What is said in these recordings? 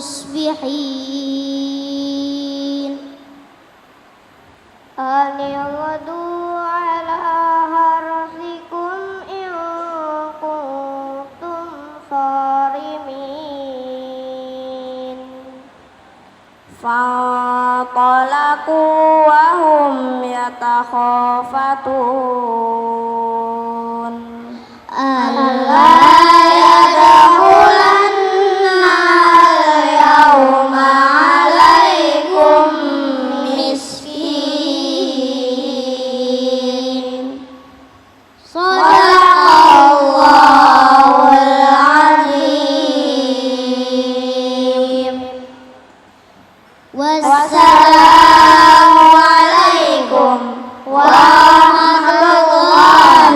مصبحين أن اغدوا على حرثكم إن كنتم صارمين فانطلقوا وهم يتخافتون ألا يدخلنها اليوم عليكم مسكين صدق الله العظيم والسلام عليكم ورحمة الله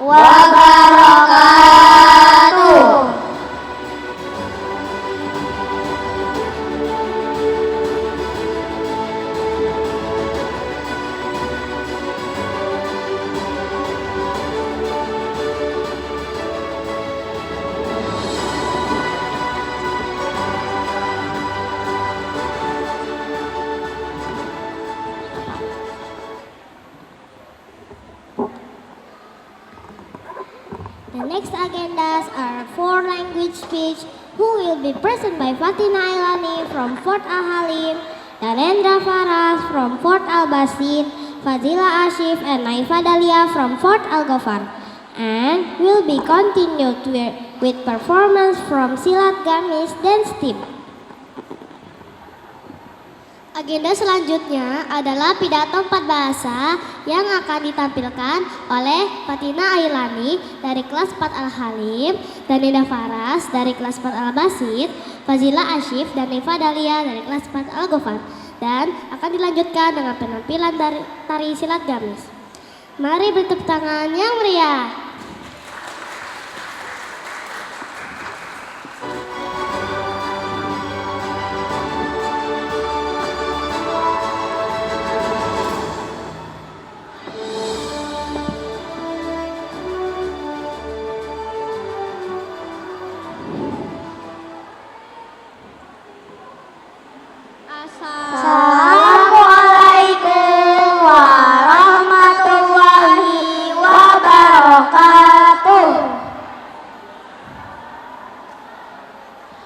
وبركاته. The next agendas are 4 language speech who will be present by Fatina Ailani from Fort Al-Halim, Narendra Faras from Fort Al-Basit, Fazila Ashif and Naifa Dalia from Fort Al-Ghafar, and will be continued with performance from Silat Gamis Dance Team. Agenda selanjutnya adalah pidato 4 bahasa yang akan ditampilkan oleh Fatina Ailani dari kelas 4 Al-Halim, Danida Faras dari kelas 4 Al-Basit, Fazila Ashif dan Naifa Dalia dari kelas 4 Al-Ghafar, dan akan dilanjutkan dengan penampilan dari tari silat gamis. Mari bertepuk tangan yang meriah. Assalamualaikum warahmatullahi wabarakatuh.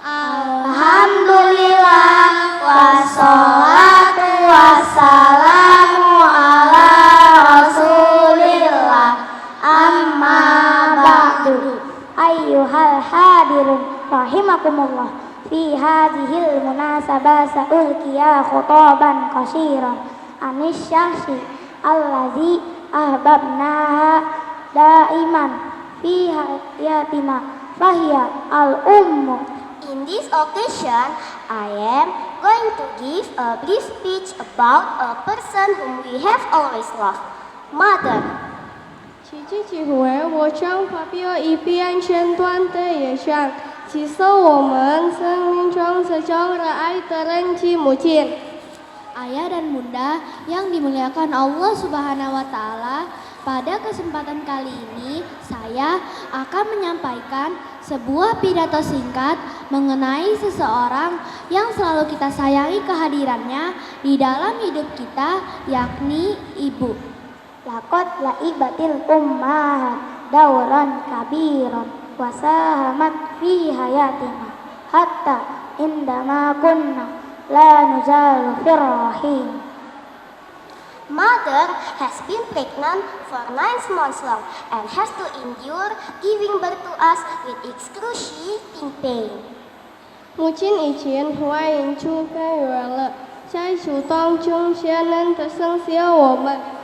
Alhamdulillah wassalatu wassalamu ala rasulillah amma ba'du. Ayyuhal hadirun rahimakumullah. Fi hadhil munasabah sa'ulkiya khutaban qasiran anis syahsi alladhi ahbabnaha daiman fi hayatina fahiya al-ummu. In this occasion, I am going to give a brief speech about a person whom we have always loved, Mother. 奇迹机会，我将发表一篇简短的演讲，介绍我们生命中sejauh爱的人及母亲。 Ayah dan bunda yang dimuliakan Allah Subhanahu wa Ta'ala, pada kesempatan kali ini saya akan menyampaikan sebuah pidato singkat mengenai seseorang yang selalu kita sayangi kehadirannya di dalam hidup kita, yakni ibu. Laqad laibatil ummah dauran kabiran wasahamat fi hayatina hatta indama kunna la nuzalu firrahin. Mother has been pregnant for 9 months long and has to endure giving birth to us with excruciating pain. 母亲以前怀孕出更远了，在主当中先能的生下我们。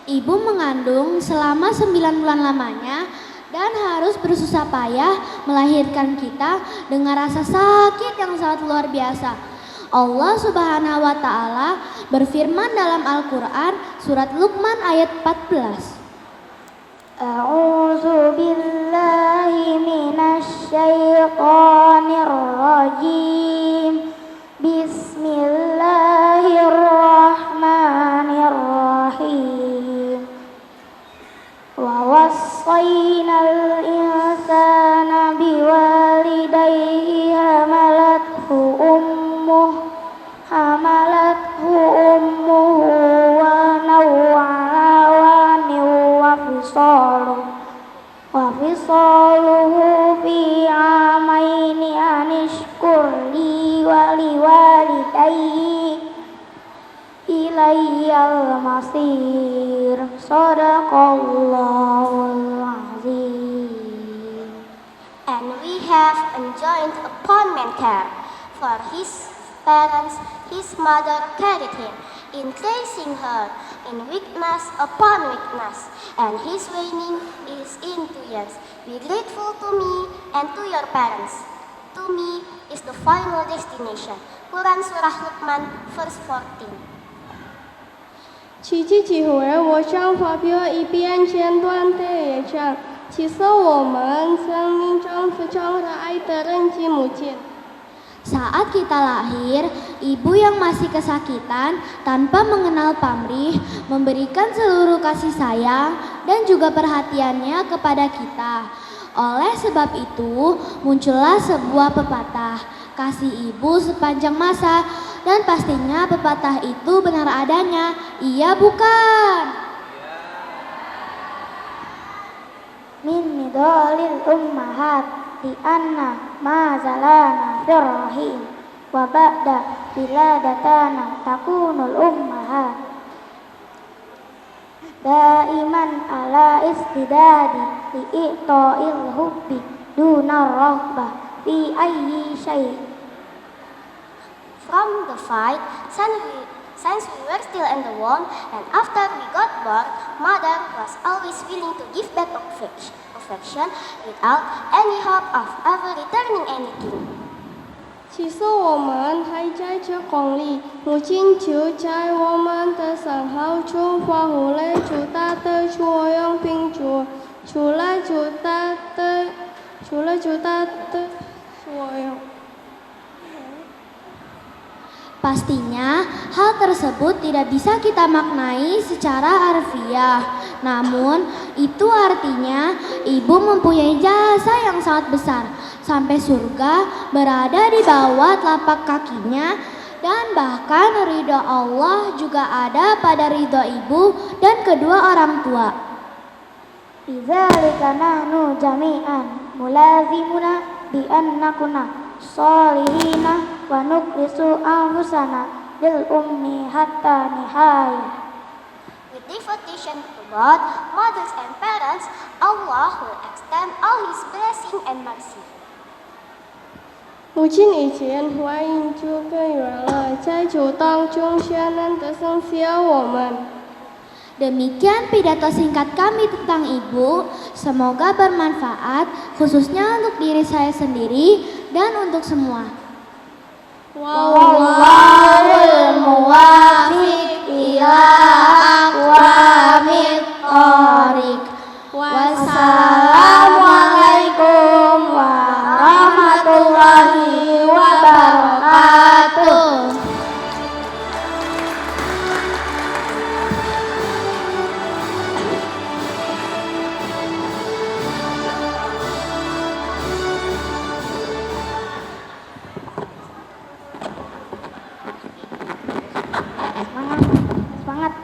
Ibu mengandung selama 9 bulan lamanya dan harus bersusah payah melahirkan kita dengan rasa sakit yang sangat luar biasa. Allah Subhanahu wa Ta'ala berfirman dalam Al-Quran surat Luqman ayat 14. A'udzu billahi minasy syaithanir rajim. Bismillahirrahmanirrahim. Wa wassaynal insana biwalidayhi hamalathu ilayyal masir. Sadaqallahul azim. And we have enjoined upon mankind, for his parents, his mother carried him, increasing her in weakness upon weakness, and his waning is in 2 years. Be grateful to me and to your parents. To me is the final destination. Quran Surah Luqman, verse 14. 奇迹几回，我想发表一篇简短的演讲。其实我们生命中非常热爱的人及母亲。 Saat kita lahir, ibu yang masih kesakitan tanpa mengenal pamrih memberikan seluruh kasih sayang dan juga perhatiannya kepada kita. Oleh sebab itu, muncullah sebuah pepatah, kasih ibu sepanjang masa, dan pastinya pepatah itu benar adanya. Iya bukan? Min midalil ummahat di anna ma zalana firrahim wa ba'da biladatana takunul ummahat daiman ala istidadi li i'ta'il hubbi dunar rahbah fi ayyi syai'. From the fight, since we were still in the womb, and after we got born, mother was always willing to give back affection without any hope of ever returning anything. 其实我们还在这功里，母亲就在我们的身后中发挥了巨大的作用，并做出了巨大的作用。 Pastinya hal tersebut tidak bisa kita maknai secara harfiah. Namun itu artinya ibu mempunyai jasa yang sangat besar. Sampai surga berada di bawah telapak kakinya, dan bahkan ridho Allah juga ada pada ridho ibu dan kedua orang tua. Bidzalika nahnu jami'an mulazimuna bi annakuna salihina wa nuklisu anfusana lil ummi hatta nihayah. With devotion to both mothers and parents, Allah will extend all His blessing and mercy. 母亲以前怀孕就更远了，在就当中先能得生下我们。 Demikian pidato singkat kami tentang ibu. Semoga bermanfaat, khususnya untuk diri saya sendiri dan untuk semua. Wallahul muwaffiq ila aqwamit thoriq. Wassalamualaikum warahmatullahi wabarakatuh. Semangat.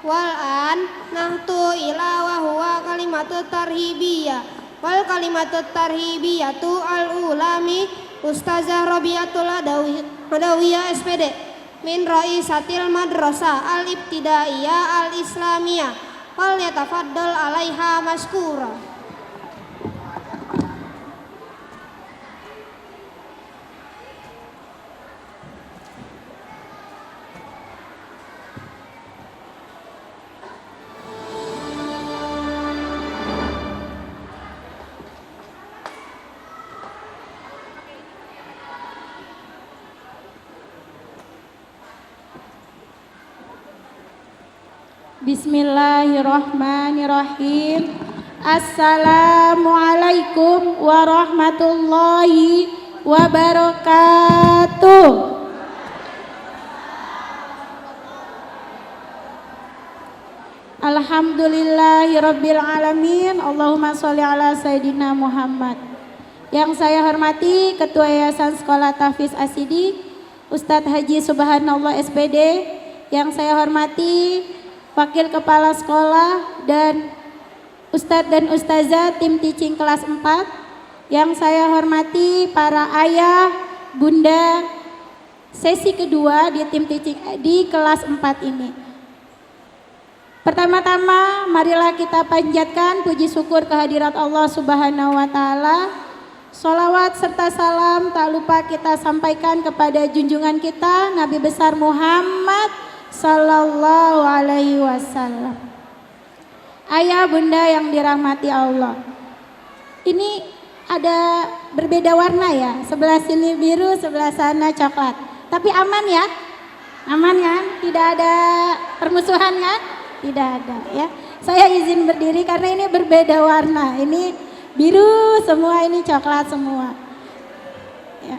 wal an nahtu ila wa huwa kalimatut tarhibiyah. Wal kalimatut tarhibiyatu al-ulami Ustazah Rabiatul Adawiyah SPD min Raisatil Madrasah Al-Ibtidaiyah Al-Islamiyah. Wal yatafaddal alaiha maskura. Bismillahirrahmanirrahim. Assalamualaikum warahmatullahi wabarakatuh. Alhamdulillahirabbil alamin. Allahumma sholli ala sayidina Muhammad. Yang saya hormati Ketua Yayasan Sekolah Tahfiz Asidik Ustadz Haji Subhanallah SPD. Yang saya hormati Wakil Kepala Sekolah dan Ustadz dan Ustazah tim teaching kelas 4. Yang saya hormati para ayah, bunda sesi kedua di tim teaching di kelas 4 ini. Pertama-tama marilah kita panjatkan puji syukur kehadirat Allah Subhanahu wa taala. Sholawat serta salam tak lupa kita sampaikan kepada junjungan kita Nabi besar Muhammad Sallallahu alaihi wasallam. Ayah bunda yang dirahmati Allah, ini ada berbeda warna ya, sebelah sini biru, sebelah sana coklat. Tapi aman ya? Aman kan? Tidak ada permusuhan kan? Tidak ada ya. Saya izin berdiri karena ini berbeda warna. Ini biru semua, ini coklat semua. Ya.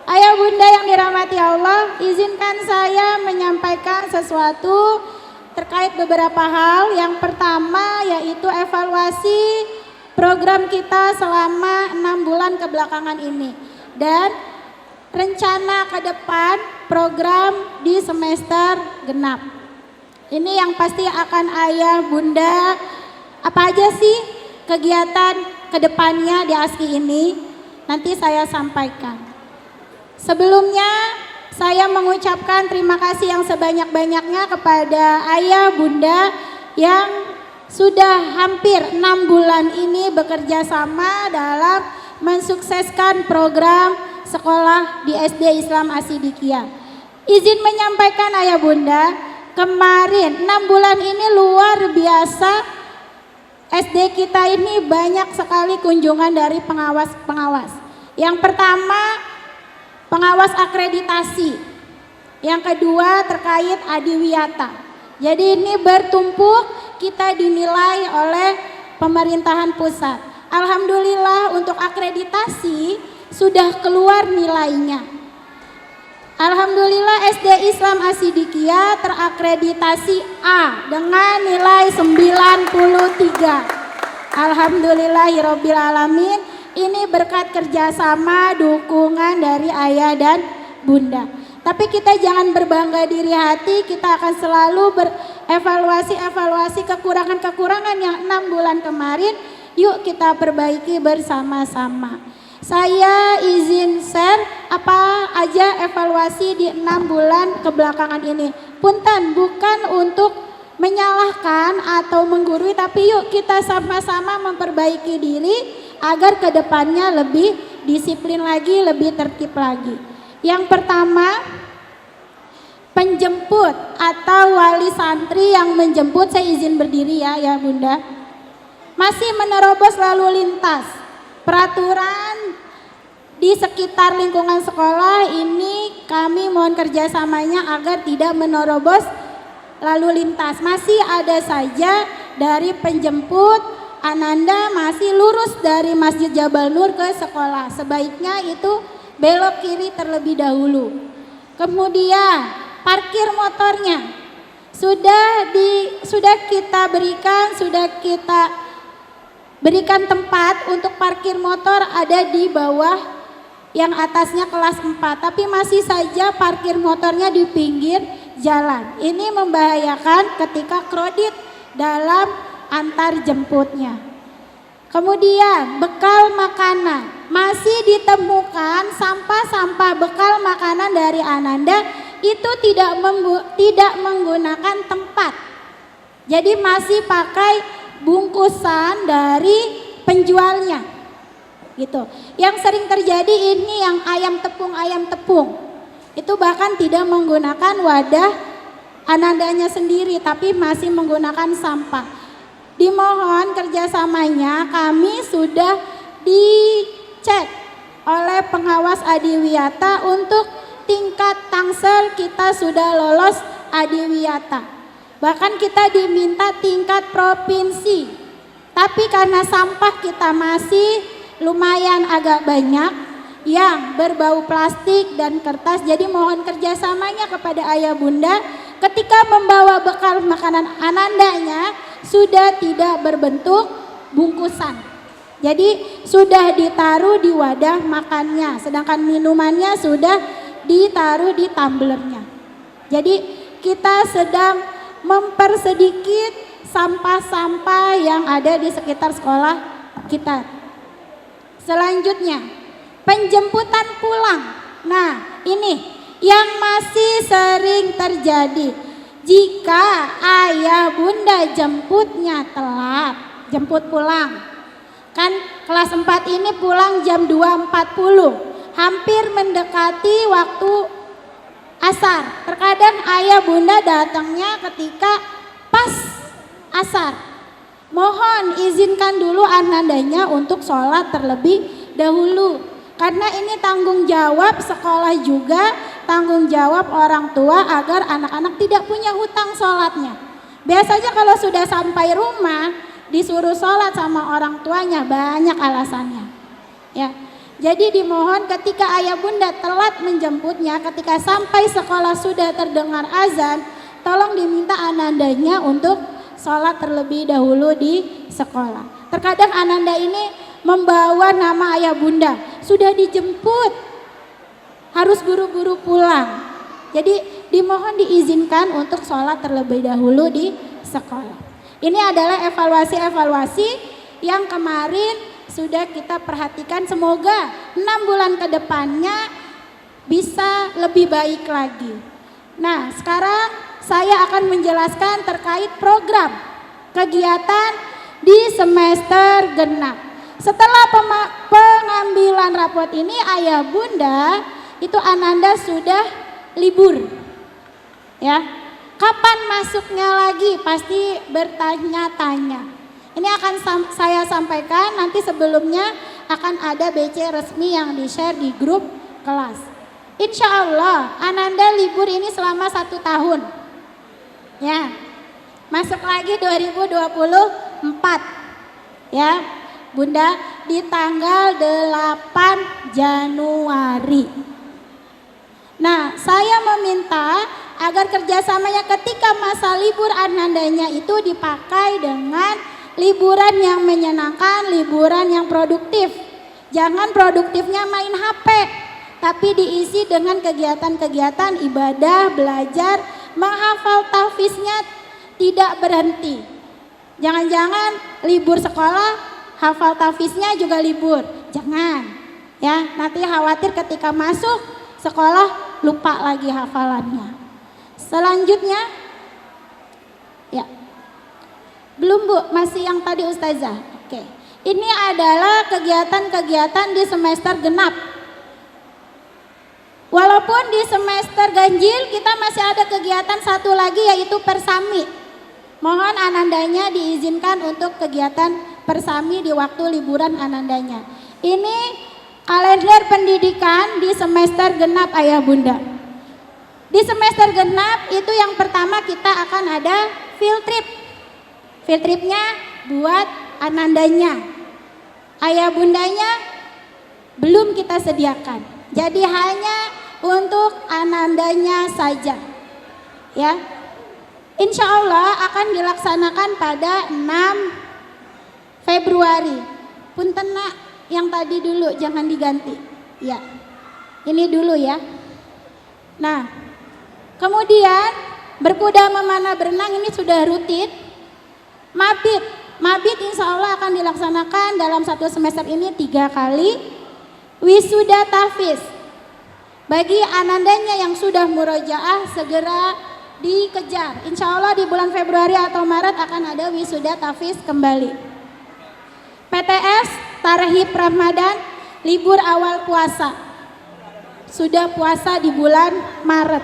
Ayah bunda yang dirahmati Allah, izinkan saya menyampaikan sesuatu terkait beberapa hal. Yang pertama yaitu evaluasi program kita selama 6 bulan kebelakangan ini. Dan rencana ke depan program di semester genap. Ini yang pasti akan ayah bunda, apa aja sih kegiatan ke depannya di ASKI ini, nanti saya sampaikan. Sebelumnya saya mengucapkan terima kasih yang sebanyak-banyaknya kepada ayah bunda yang sudah hampir 6 bulan ini bekerja sama dalam mensukseskan program sekolah di SD Islam Asidikiyah. Izin menyampaikan ayah bunda, kemarin 6 bulan ini luar biasa, SD kita ini banyak sekali kunjungan dari pengawas-pengawas. Yang pertama pengawas akreditasi, yang kedua terkait adiwiyata. Jadi ini bertumpuk, kita dinilai oleh pemerintahan pusat. Alhamdulillah untuk akreditasi sudah keluar nilainya. Alhamdulillah SD Islam Asidikiyah terakreditasi A dengan nilai 93. Alhamdulillahirabbil alamin. Ini berkat kerjasama dukungan dari ayah dan bunda. Tapi kita jangan berbangga diri hati, kita akan selalu berevaluasi kekurangan-kekurangan yang 6 bulan kemarin. Yuk kita perbaiki bersama-sama. Saya izin share apa aja evaluasi di 6 bulan kebelakangan ini. Punten, bukan untuk menyalahkan atau menggurui, tapi yuk kita sama-sama memperbaiki diri agar kedepannya lebih disiplin lagi, lebih tertib lagi. Yang pertama, penjemput atau wali santri yang menjemput, saya izin berdiri ya bunda, masih menerobos lalu lintas. Peraturan di sekitar lingkungan sekolah ini kami mohon kerjasamanya agar tidak menerobos lalu lintas. Masih ada saja dari penjemput Ananda masih lurus dari Masjid Jabal Nur ke sekolah. Sebaiknya itu belok kiri terlebih dahulu. Kemudian parkir motornya sudah kita berikan tempat untuk parkir motor ada di bawah yang atasnya kelas 4, tapi masih saja parkir motornya di pinggir jalan. Ini membahayakan ketika kredit dalam antar jemputnya. Kemudian bekal makanan, masih ditemukan sampah-sampah bekal makanan dari Ananda itu tidak menggunakan tempat. Jadi masih pakai bungkusan dari penjualnya. Gitu. Yang sering terjadi ini yang ayam tepung. Itu bahkan tidak menggunakan wadah Anandanya sendiri tapi masih menggunakan sampah. Dimohon kerjasamanya, kami sudah dicek oleh pengawas Adiwiyata untuk tingkat Tangsel kita sudah lolos Adiwiyata. Bahkan kita diminta tingkat provinsi. Tapi karena sampah kita masih lumayan agak banyak yang berbau plastik dan kertas, jadi mohon kerjasamanya kepada ayah bunda ketika membawa bekal makanan Anandanya sudah tidak berbentuk bungkusan. Jadi sudah ditaruh di wadah makannya, sedangkan minumannya sudah ditaruh di tumblernya. Jadi kita sedang mempersedikit sampah-sampah yang ada di sekitar sekolah kita. Selanjutnya, penjemputan pulang. Nah, ini yang masih sering terjadi. Jika ayah bunda jemputnya telat, jemput pulang. Kan kelas 4 ini pulang jam 2.40, hampir mendekati waktu asar. Terkadang ayah bunda datangnya ketika pas asar. Mohon izinkan dulu Anandanya untuk sholat terlebih dahulu. Karena ini tanggung jawab sekolah juga, tanggung jawab orang tua agar anak-anak tidak punya hutang sholatnya. Biasanya kalau sudah sampai rumah disuruh sholat sama orang tuanya banyak alasannya. Ya, jadi dimohon ketika ayah bunda telat menjemputnya, ketika sampai sekolah sudah terdengar azan, tolong diminta Anandanya untuk sholat terlebih dahulu di sekolah. Terkadang Ananda ini membawa nama ayah bunda, sudah dijemput, harus buru-buru pulang. Jadi dimohon diizinkan untuk sholat terlebih dahulu di sekolah. Ini adalah evaluasi-evaluasi yang kemarin sudah kita perhatikan. Semoga 6 bulan ke depannya bisa lebih baik lagi. Nah, sekarang saya akan menjelaskan terkait program kegiatan di semester genap. Setelah pengambilan rapot ini ayah bunda itu Ananda sudah libur. Ya. Kapan masuknya lagi? Pasti bertanya-tanya. Ini akan saya sampaikan nanti, sebelumnya akan ada BC resmi yang di-share di grup kelas. Insya Allah Ananda libur ini selama 1 tahun. Ya, masuk lagi 2024. Ya, Bunda, di tanggal 8 Januari. Nah, saya meminta agar kerjasamanya ketika masa libur Anandanya itu dipakai dengan liburan yang menyenangkan, liburan yang produktif. Jangan produktifnya main HP, tapi diisi dengan kegiatan-kegiatan ibadah, belajar, menghafal tahfiznya tidak berhenti. Jangan-jangan libur sekolah, hafal tahfiznya juga libur. Jangan, ya, nanti khawatir ketika masuk sekolah lupa lagi hafalannya. Selanjutnya, ya, belum Bu, masih yang tadi Ustazah. Oke, ini adalah kegiatan-kegiatan di semester genap. Walaupun di semester ganjil kita masih ada kegiatan satu lagi yaitu persami. Mohon Anandanya diizinkan untuk kegiatan persami di waktu liburan Anandanya. Ini kalender pendidikan di semester genap ayah bunda. Di semester genap itu yang pertama kita akan ada field trip. Field tripnya buat Anandanya. Ayah bundanya belum kita sediakan. Jadi hanya untuk Anandanya saja. Ya. Insya Allah akan dilaksanakan pada 6 Februari. Punten nak, yang tadi dulu jangan diganti. Ya. Ini dulu ya. Nah, Kemudian berkuda memanah berenang ini sudah rutin. Mabit insya Allah akan dilaksanakan dalam satu semester ini 3 kali. Wisuda tahfiz, bagi anandanya yang sudah murojaah segera dikejar. Insya Allah di bulan Februari atau Maret akan ada wisuda tahfiz kembali. PTS Tarhib Ramadan, libur awal puasa. Sudah puasa di bulan Maret.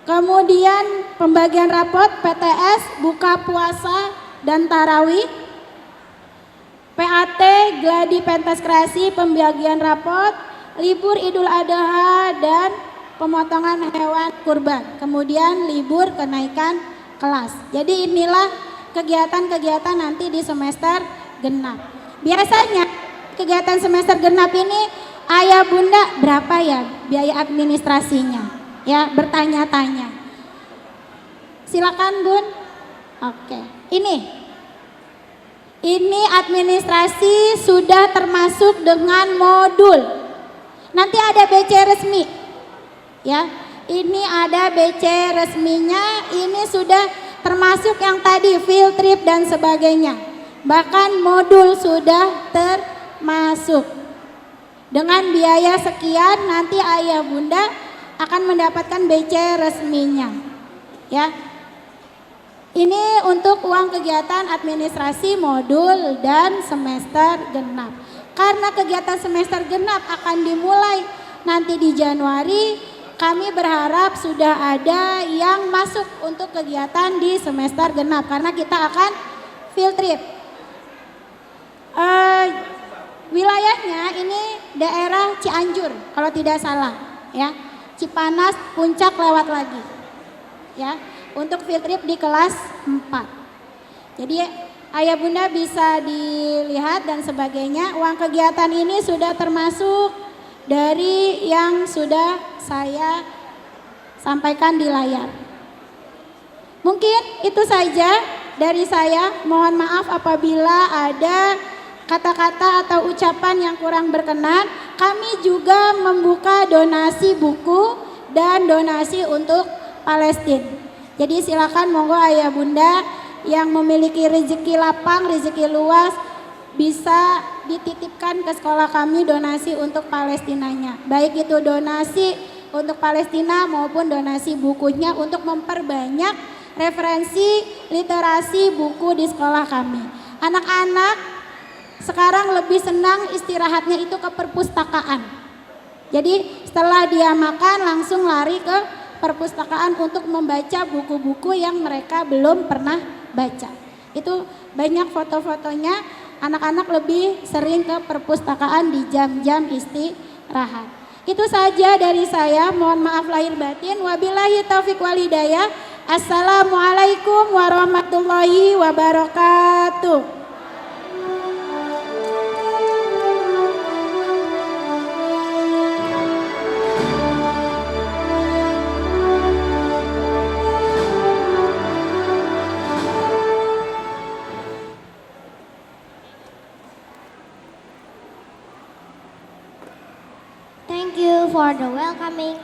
Kemudian pembagian rapot PTS buka puasa dan tarawih. PAT Gladi Pentas Kreasi pembagian rapot, libur Idul Adha dan pemotongan hewan kurban. Kemudian libur kenaikan kelas. Jadi inilah kegiatan-kegiatan nanti di semester genap. Biasanya kegiatan semester genap ini ayah bunda berapa ya biaya administrasinya? Ya, bertanya-tanya. Silakan Bun. Oke, ini administrasi sudah termasuk dengan modul. Nanti ada BC resmi. Ya, ini ada BC resminya, ini sudah termasuk yang tadi field trip dan sebagainya. Bahkan modul sudah termasuk. Dengan biaya sekian nanti ayah bunda akan mendapatkan BC resminya. Ya. Ini untuk uang kegiatan administrasi modul dan semester genap. Karena kegiatan semester genap akan dimulai nanti di Januari, kami berharap sudah ada yang masuk untuk kegiatan di semester genap karena kita akan field trip. Wilayahnya ini daerah Cianjur kalau tidak salah, ya. Cipanas, Puncak lewat lagi, ya. Untuk field trip di kelas 4. Jadi ayah bunda bisa dilihat dan sebagainya. Uang kegiatan ini sudah termasuk dari yang sudah saya sampaikan di layar. Mungkin itu saja dari saya. Mohon maaf apabila ada kata-kata atau ucapan yang kurang berkenan. Kami juga membuka donasi buku dan donasi untuk Palestina. Jadi silakan monggo ayah bunda yang memiliki rezeki lapang, rezeki luas bisa dititipkan ke sekolah kami donasi untuk Palestinanya. Baik itu donasi untuk Palestina maupun donasi bukunya untuk memperbanyak referensi literasi buku di sekolah kami. Anak-anak sekarang lebih senang istirahatnya itu ke perpustakaan. Jadi setelah dia makan langsung lari ke perpustakaan untuk membaca buku-buku yang mereka belum pernah baca. Itu banyak foto-fotonya, anak-anak lebih sering ke perpustakaan di jam-jam istirahat. Itu saja dari saya, mohon maaf lahir batin. Wabillahi taufiq wal hidayah. Assalamualaikum warahmatullahi wabarakatuh. For the welcoming.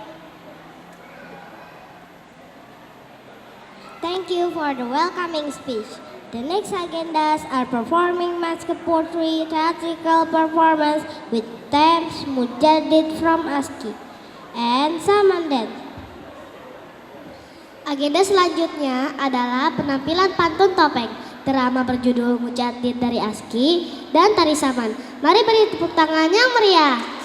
Thank you for the welcoming speech. The next agendas are performing mascot poetry, theatrical performance with themes Mujadid from ASKI and Samandet. Agenda selanjutnya adalah penampilan pantun topeng, drama berjudul Mujadid dari ASKI dan Tari Saman. Mari beri tepuk tangan yang meriah.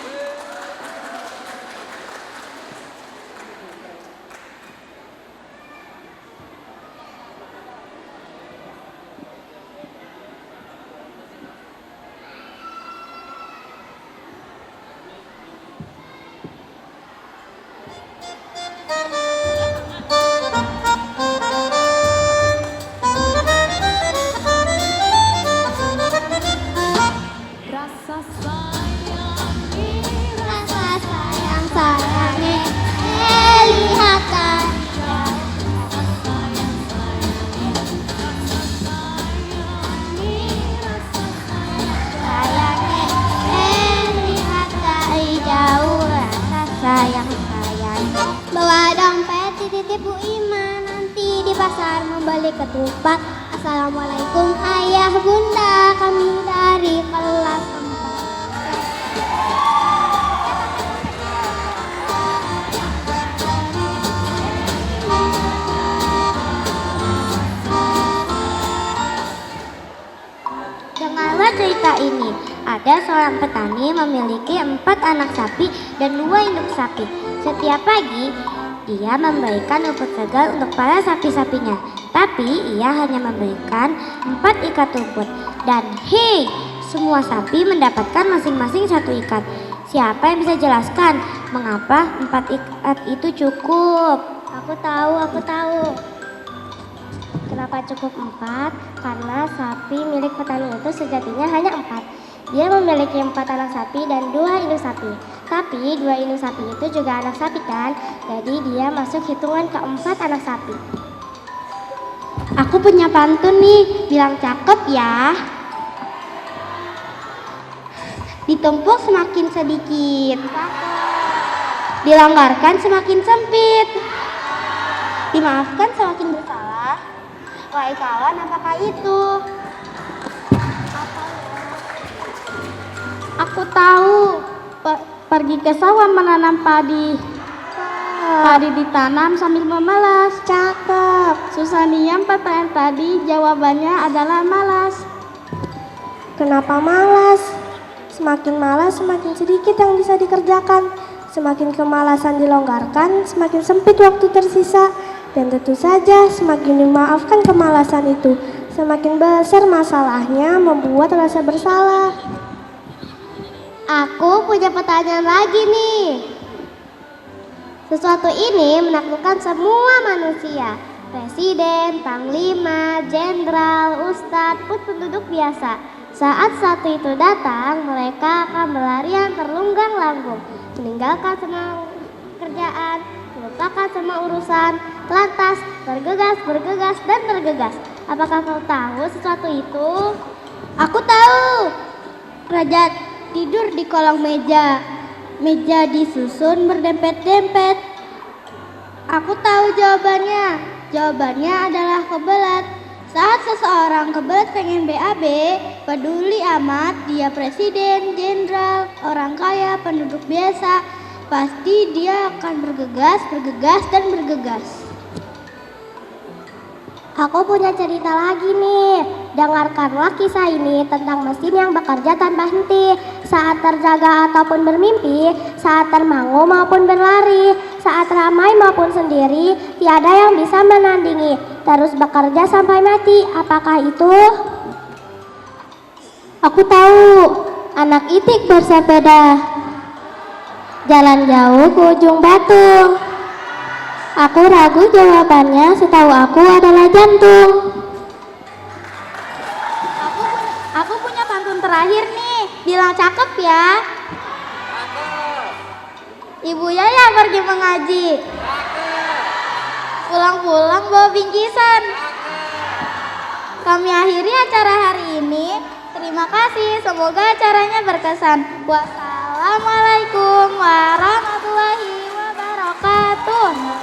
Rasa sayang milik ketupat. Assalamualaikum ayah bunda, kami dari kelas 4. Dengarlah cerita ini. Ada seorang petani memiliki 4 anak sapi dan 2 induk sapi. Setiap pagi, dia memberikan rumput segar untuk para sapi-sapinya. Tapi ia hanya memberikan 4 ikat rumput. Dan hei, semua sapi mendapatkan masing-masing 1 ikat. Siapa yang bisa jelaskan mengapa 4 ikat itu cukup? Aku tahu. Kenapa cukup 4? Karena sapi milik petani itu sejatinya hanya 4. Dia memiliki 4 anak sapi dan 2 induk sapi. Tapi 2 induk sapi itu juga anak sapi kan? Jadi dia masuk hitungan keempat anak sapi. Aku punya pantun nih, bilang cakep ya. Ditumpuk semakin sedikit, dilonggarkan semakin sempit, dimaafkan semakin bersalah. Wahai kawan, apakah itu? Aku tahu. Pergi ke sawah menanam padi. Padi ditanam sambil memelas. Cakep. Susaniam pertanyaan tadi jawabannya adalah malas. Kenapa malas? Semakin malas semakin sedikit yang bisa dikerjakan. Semakin kemalasan dilonggarkan, semakin sempit waktu tersisa. Dan tentu saja semakin dimaafkan kemalasan itu, semakin besar masalahnya membuat rasa bersalah. Aku punya pertanyaan lagi nih. Sesuatu ini menaklukkan semua manusia. Presiden, panglima, jenderal, ustadz, pun penduduk biasa. Saat satu itu datang, mereka akan berlarian terlunggang-langgung, meninggalkan semua kerjaan, melupakan semua urusan, lantas bergegas dan bergegas. Apakah kau tahu sesuatu itu? Aku tahu. Raja tidur di kolong meja. Meja disusun berdempet-dempet. Aku tahu jawabannya. Jawabannya adalah kebelet. Saat seseorang kebelet pengen BAB, peduli amat dia presiden, jenderal, orang kaya, penduduk biasa, pasti dia akan bergegas dan bergegas. Aku punya cerita lagi nih. Dengarkanlah kisah ini tentang mesin yang bekerja tanpa henti. Saat terjaga ataupun bermimpi, saat termangu maupun berlari, saat ramai maupun sendiri, tiada yang bisa menandingi. Terus bekerja sampai mati. Apakah itu? Aku tahu. Anak itik bersepeda. Jalan jauh ke ujung batu. Aku ragu jawabannya, setahu aku adalah jantung. Aku punya pantun terakhir nih, bilang cakep ya. Ibu Yaya pergi mengaji. Pulang-pulang bawa bingkisan. Kami akhiri acara hari ini. Terima kasih, semoga acaranya berkesan. Wassalamualaikum warahmatullahi wabarakatuh.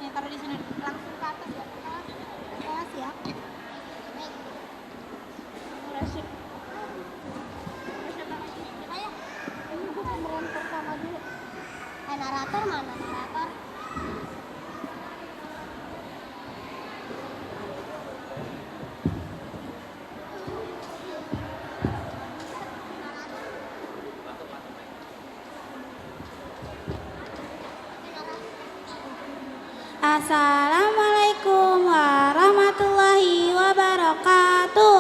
Taruh di sini langsung ke atas ya. Siap. Narator mana narator? Assalamualaikum warahmatullahi wabarakatuh.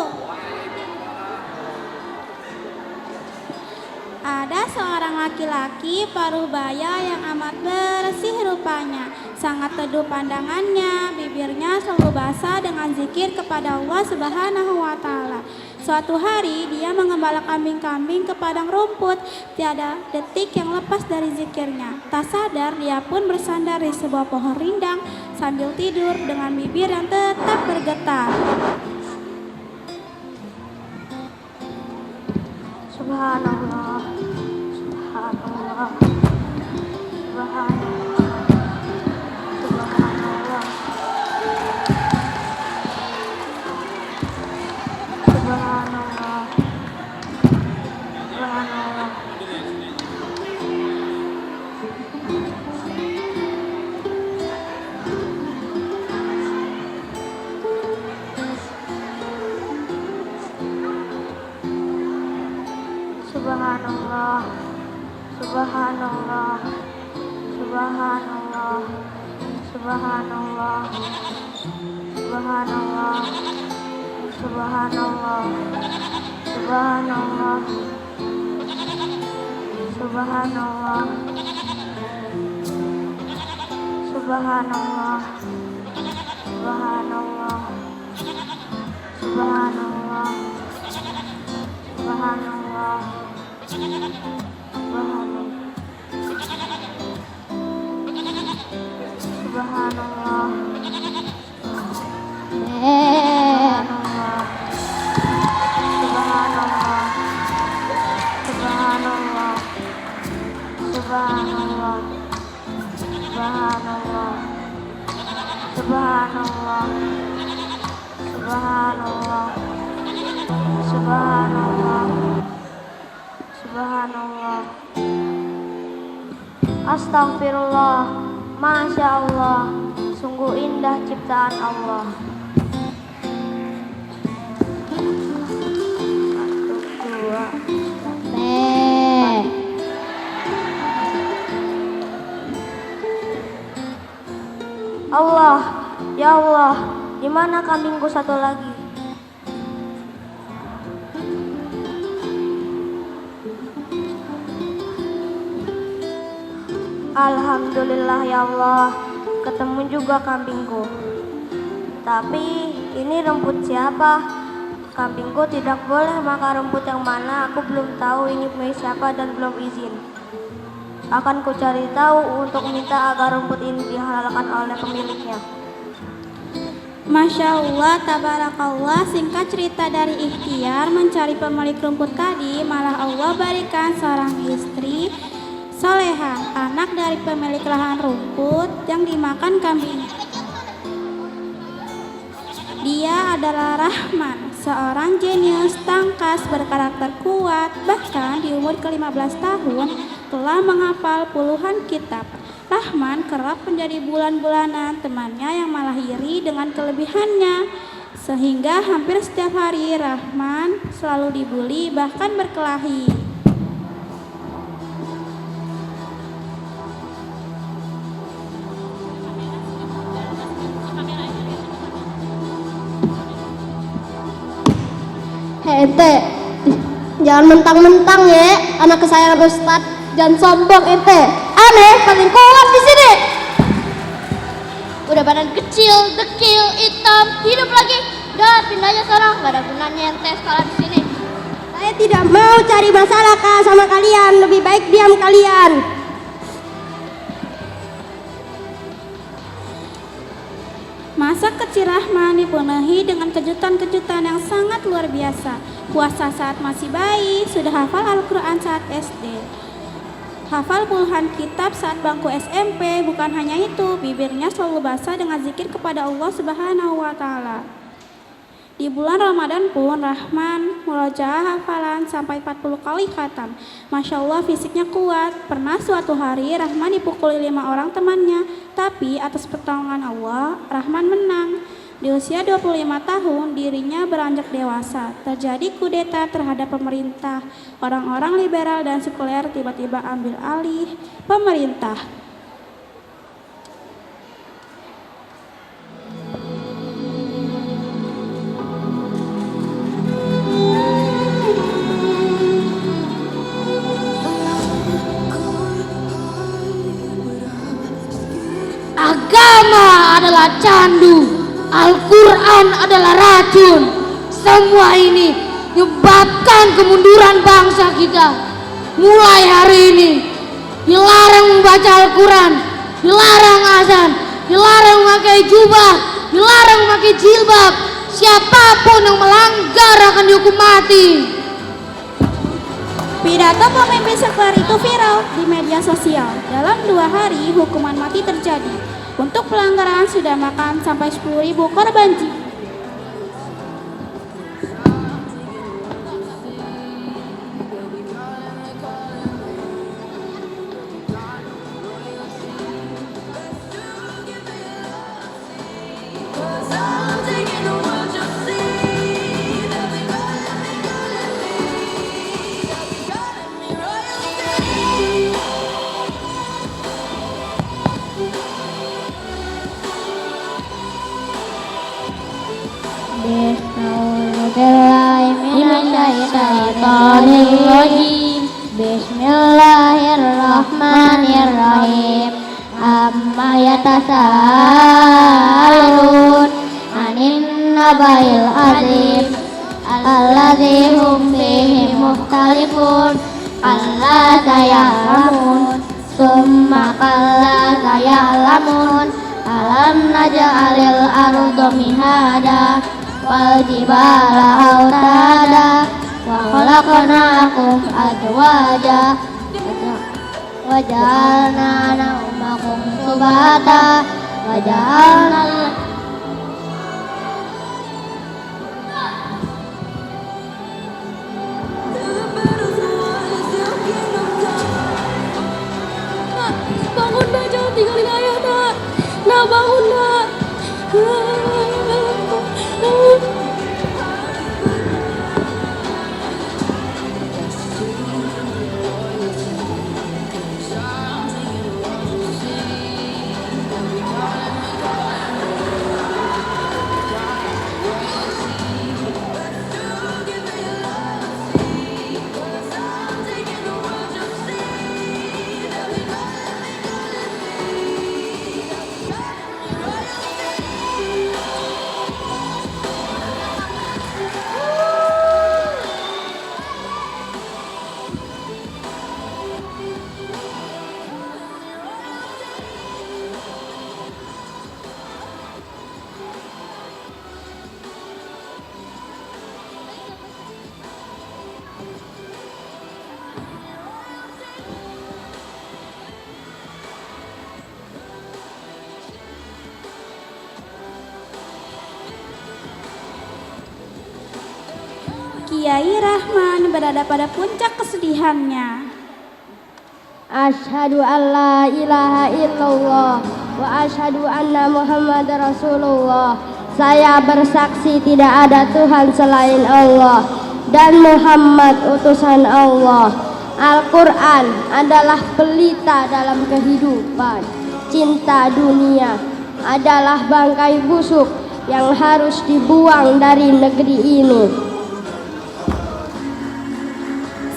Ada seorang laki-laki paruh baya yang amat bersih rupanya, sangat teduh pandangannya, bibirnya selalu basah dengan zikir kepada Allah Subhanahu wa Ta'ala. Suatu hari dia mengembala kambing-kambing ke padang rumput. Tiada detik yang lepas dari zikirnya. Tak sadar dia pun bersandar di sebuah pohon rindang sambil tidur dengan bibir yang tetap bergetar. Subhanallah, subhanallah, subhanallah, subhanallah, subhanallah, subhanallah. Subhanallah, subhanallah, subhanallah, subhanallah, subhanallah, subhanallah, subhanallah, subhanallah, subhanallah, subhanallah, subhanallah, subhanallah. Subhanallah. Subhanallah. Subhanallah. Subhanallah. Subhanallah. Subhanallah. Subhanallah. Subhanallah. Astagfirullah. Masya Allah. Sungguh indah ciptaan Allah. Satu, dua, Allah, ya Allah, di mana kambingku satu lagi? Alhamdulillah ya Allah, ketemu juga kambingku. Tapi ini rumput siapa? Kambingku tidak boleh makan rumput yang mana, aku belum tahu ini punya siapa dan belum izin. Akan ku cari tahu untuk minta agar rumput ini dihalalkan oleh pemiliknya. Masya Allah, tabarakallah. Singkat cerita dari ikhtiar mencari pemilik rumput tadi, malah Allah berikan seorang istri soleha, anak dari pemilik lahan rumput yang dimakan kambing. Dia adalah Rahman, seorang jenius tangkas berkarakter kuat. Bahkan di umur ke-15 tahun telah menghafal puluhan kitab. Rahman kerap menjadi bulan-bulanan temannya yang malah iri dengan kelebihannya. Sehingga hampir setiap hari Rahman selalu dibully bahkan berkelahi. Ente, jangan mentang-mentang ya, anak kesayangan Ustadz. Jangan sombong ente. Aneh, paling kuat di sini. Udah badan kecil, dekil, hitam, hidup lagi. Udah pindah aja sekarang, gak ada gunanya ente sekolah di sini. Saya tidak mau cari masalah kak sama kalian. Lebih baik diam kalian. Masa kecil Rahman dipenuhi dengan kejutan-kejutan yang sangat luar biasa. Puasa saat masih bayi, sudah hafal Al-Quran saat SD. Hafal puluhan kitab saat bangku SMP. Bukan hanya itu, bibirnya selalu basah dengan zikir kepada Allah Subhanahu wa Ta'ala. Di bulan Ramadan pun Rahman murojaah hafalan sampai 40 kali khatam. Masya Allah, fisiknya kuat. Pernah suatu hari Rahman dipukuli 5 orang temannya, tapi atas pertolongan Allah Rahman menang. Di usia 25 tahun dirinya beranjak dewasa. Terjadi kudeta terhadap pemerintah. Orang-orang liberal dan sekuler tiba-tiba ambil alih pemerintah. Agama adalah candu, Al-Quran adalah racun. Semua ini menyebabkan kemunduran bangsa kita. Mulai hari ini dilarang membaca Al-Quran, dilarang azan, dilarang memakai jubah, dilarang memakai jilbab. Siapapun yang melanggar akan dihukum mati. Pidato pemimpin seklar itu viral di media sosial. Dalam 2 hari hukuman mati terjadi. Untuk pelanggaran sudah makan sampai 10.000 korban jiwa. Bismillahirrahmanirrahim. Bismillahirrahmanirrahim. Amma yatasaalun anin nabail azim alladzi hum fihi mukhtalifun alla sayalamun summa kalla sayalamun alam naj'alil arda mihada wal jibala autada wa khalaqnakum azwaja wa ja'alna naumakum subata wa ja'alna Bangun nak, jangan tinggalin ayah nak. Nak bangun nak. Kiai Rahman berada pada puncak kesedihannya. Asyhadu an la ilaha illallah wa asyhadu anna Muhammad Rasulullah. Saya bersaksi tidak ada Tuhan selain Allah dan Muhammad utusan Allah. Al-Quran adalah pelita dalam kehidupan. Cinta dunia adalah bangkai busuk yang harus dibuang dari negeri ini.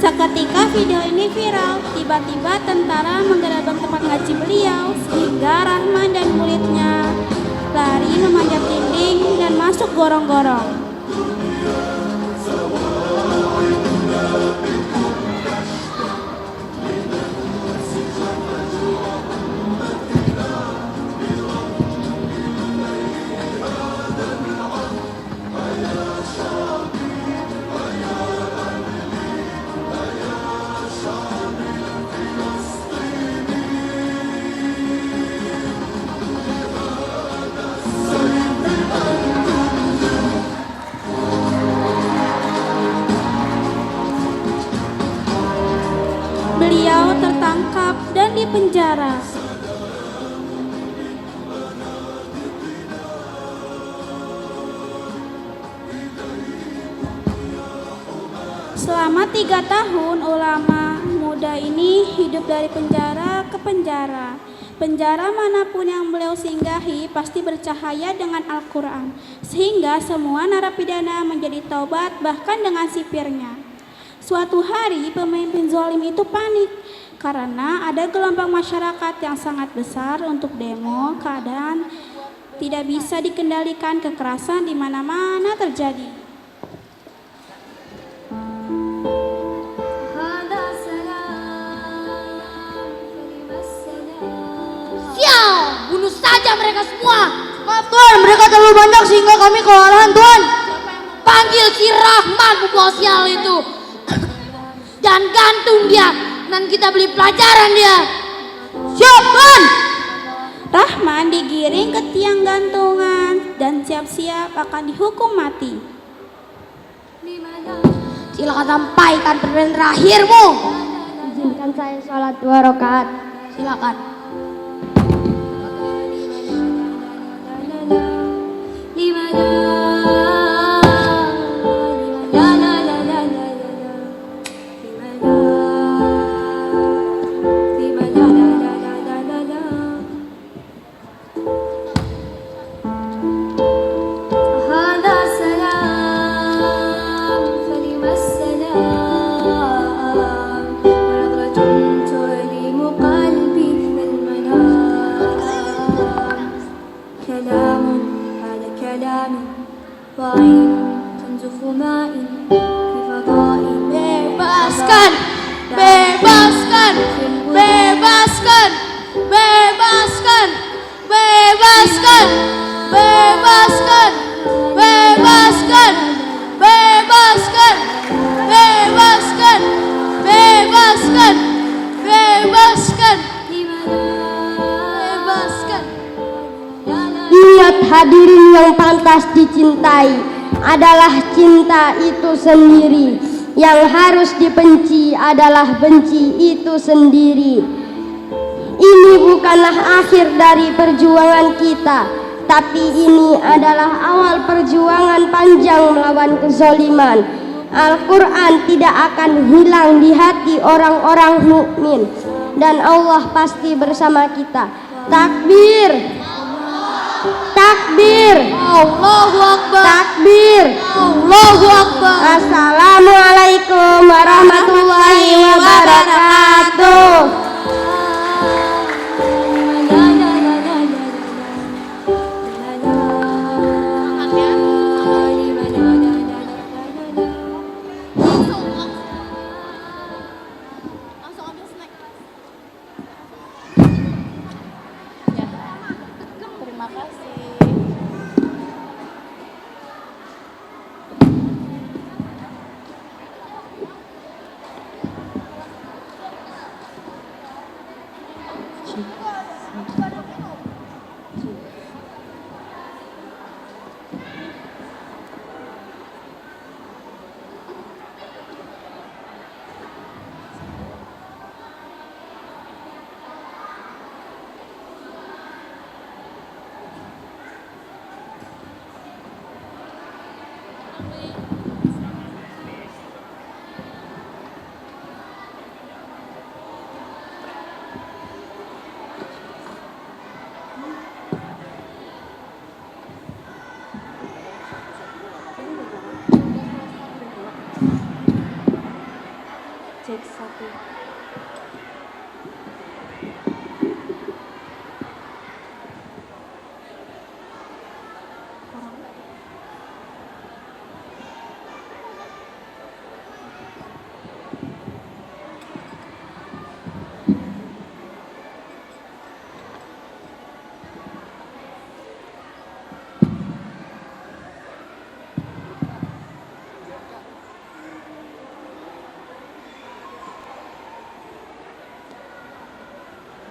Seketika video ini viral, tiba-tiba tentara menggerebek tempat ngaji beliau sehingga Rahman dan muridnya lari memanjat dinding dan masuk gorong-gorong. Beliau tertangkap dan dipenjara. Selama 3 tahun ulama muda ini hidup dari penjara ke penjara. Penjara manapun yang beliau singgahi pasti bercahaya dengan Al-Quran, sehingga semua narapidana menjadi taubat bahkan dengan sipirnya. Suatu hari pemimpin zalim itu panik karena ada gelombang masyarakat yang sangat besar untuk demo. Keadaan tidak bisa dikendalikan, kekerasan di mana-mana terjadi. mereka semua. Maaf Tuhan, mereka terlalu banyak sehingga kami kewalahan Tuhan. Panggil si Rahman pembawa sial itu. Dan gantung dia. Dan kita beli pelajaran dia. Siap Tuhan. Rahman digiring ke tiang gantungan dan siap-siap akan dihukum mati. Silakan sampaikan permintaan terakhirmu. Izinkan saya sholat 2 rakaat. Silakan. Bebaskan, bebaskan, bebaskan, bebaskan, bebaskan, bebaskan, bebaskan, bebaskan, bebaskan, bebaskan, bebaskan, bebaskan. Ingat hadirin yang pantas dicintai adalah cinta itu sendiri. Yang harus dibenci adalah benci itu sendiri. Ini bukanlah akhir dari perjuangan kita, tapi ini adalah awal perjuangan panjang melawan kezaliman. Al-Quran tidak akan hilang di hati orang-orang mukmin, dan Allah pasti bersama kita. Takbir! Takbir! Allahu Akbar! Takbir! Allahu Akbar! Assalamualaikum warahmatullahi wabarakatuh.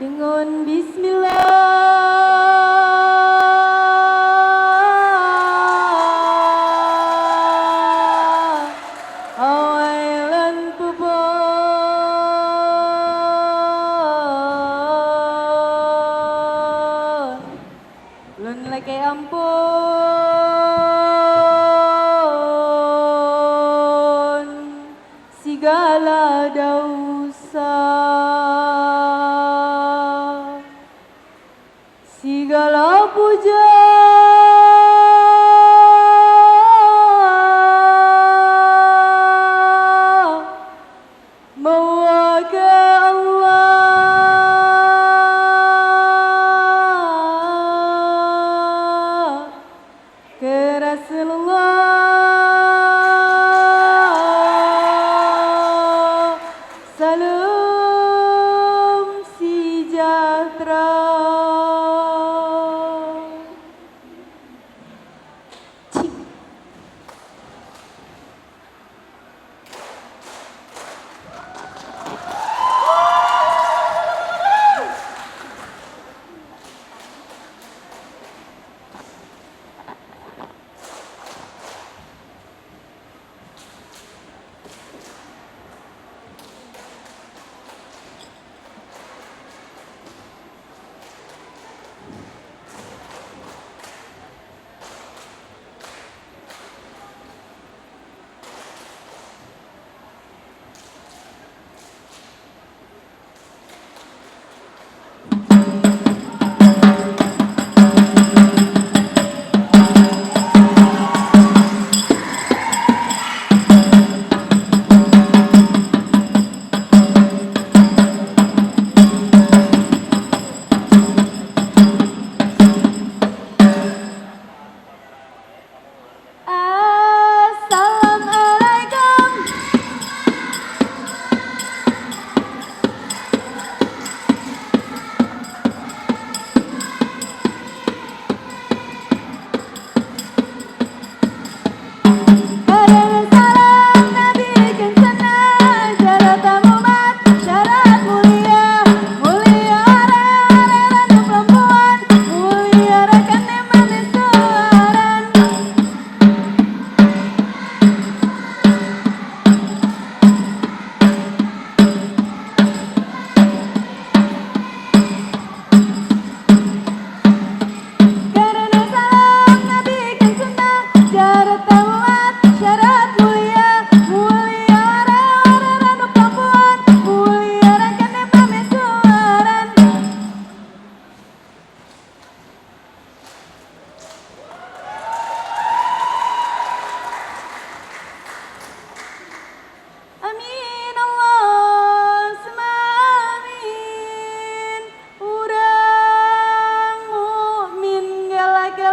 Dengan bismillah awailan pupon lun leke ampun segala dosa segala puja mewakili Allah ke Rasulullah salam sejahtera.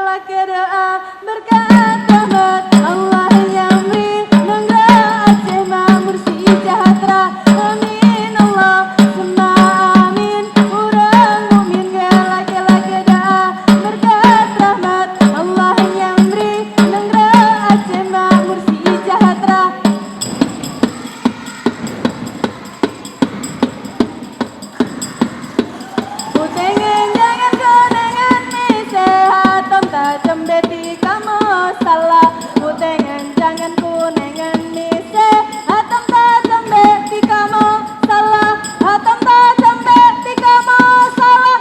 kelak doa berkat rahmat Allah yang beri negara Aceh makmur sejahtera. Amin Allahumma amin. Urang mukmin kelak doa berkat rahmat Allah yang beri negara Aceh makmur sejahtera. Putengan jangan kunengan mi sehat tak cembeti kamu salah. Putengan jangan kunengan mi sehat tak cembeti kamu salah. Hatam tak cembeti kamu salah.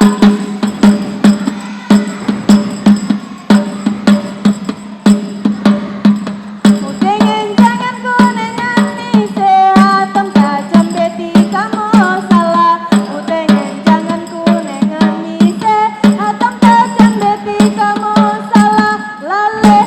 Putengan jangan kunengan mi sehat tak cembeti kamu salah. Putengan jangan kunengan mi sehat tak cembeti kamu salah. Laleh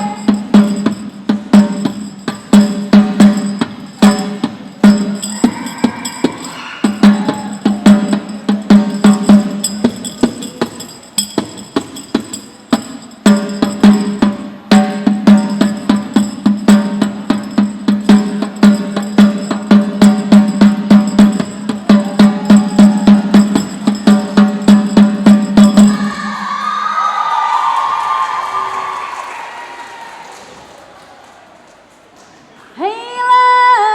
Hilatlah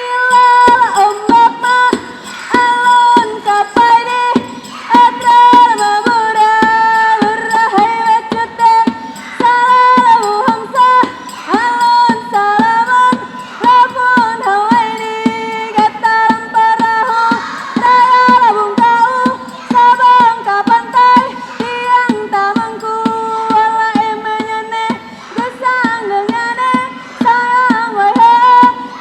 ilal ombak mah alun kapai di atral mabura lurahai wecute salalu hamsa alun salaman lapun hawai di gataran perahu raya labung kau sabang ka pantai tiang tamangku wala emanyane gesang dengane sayang wae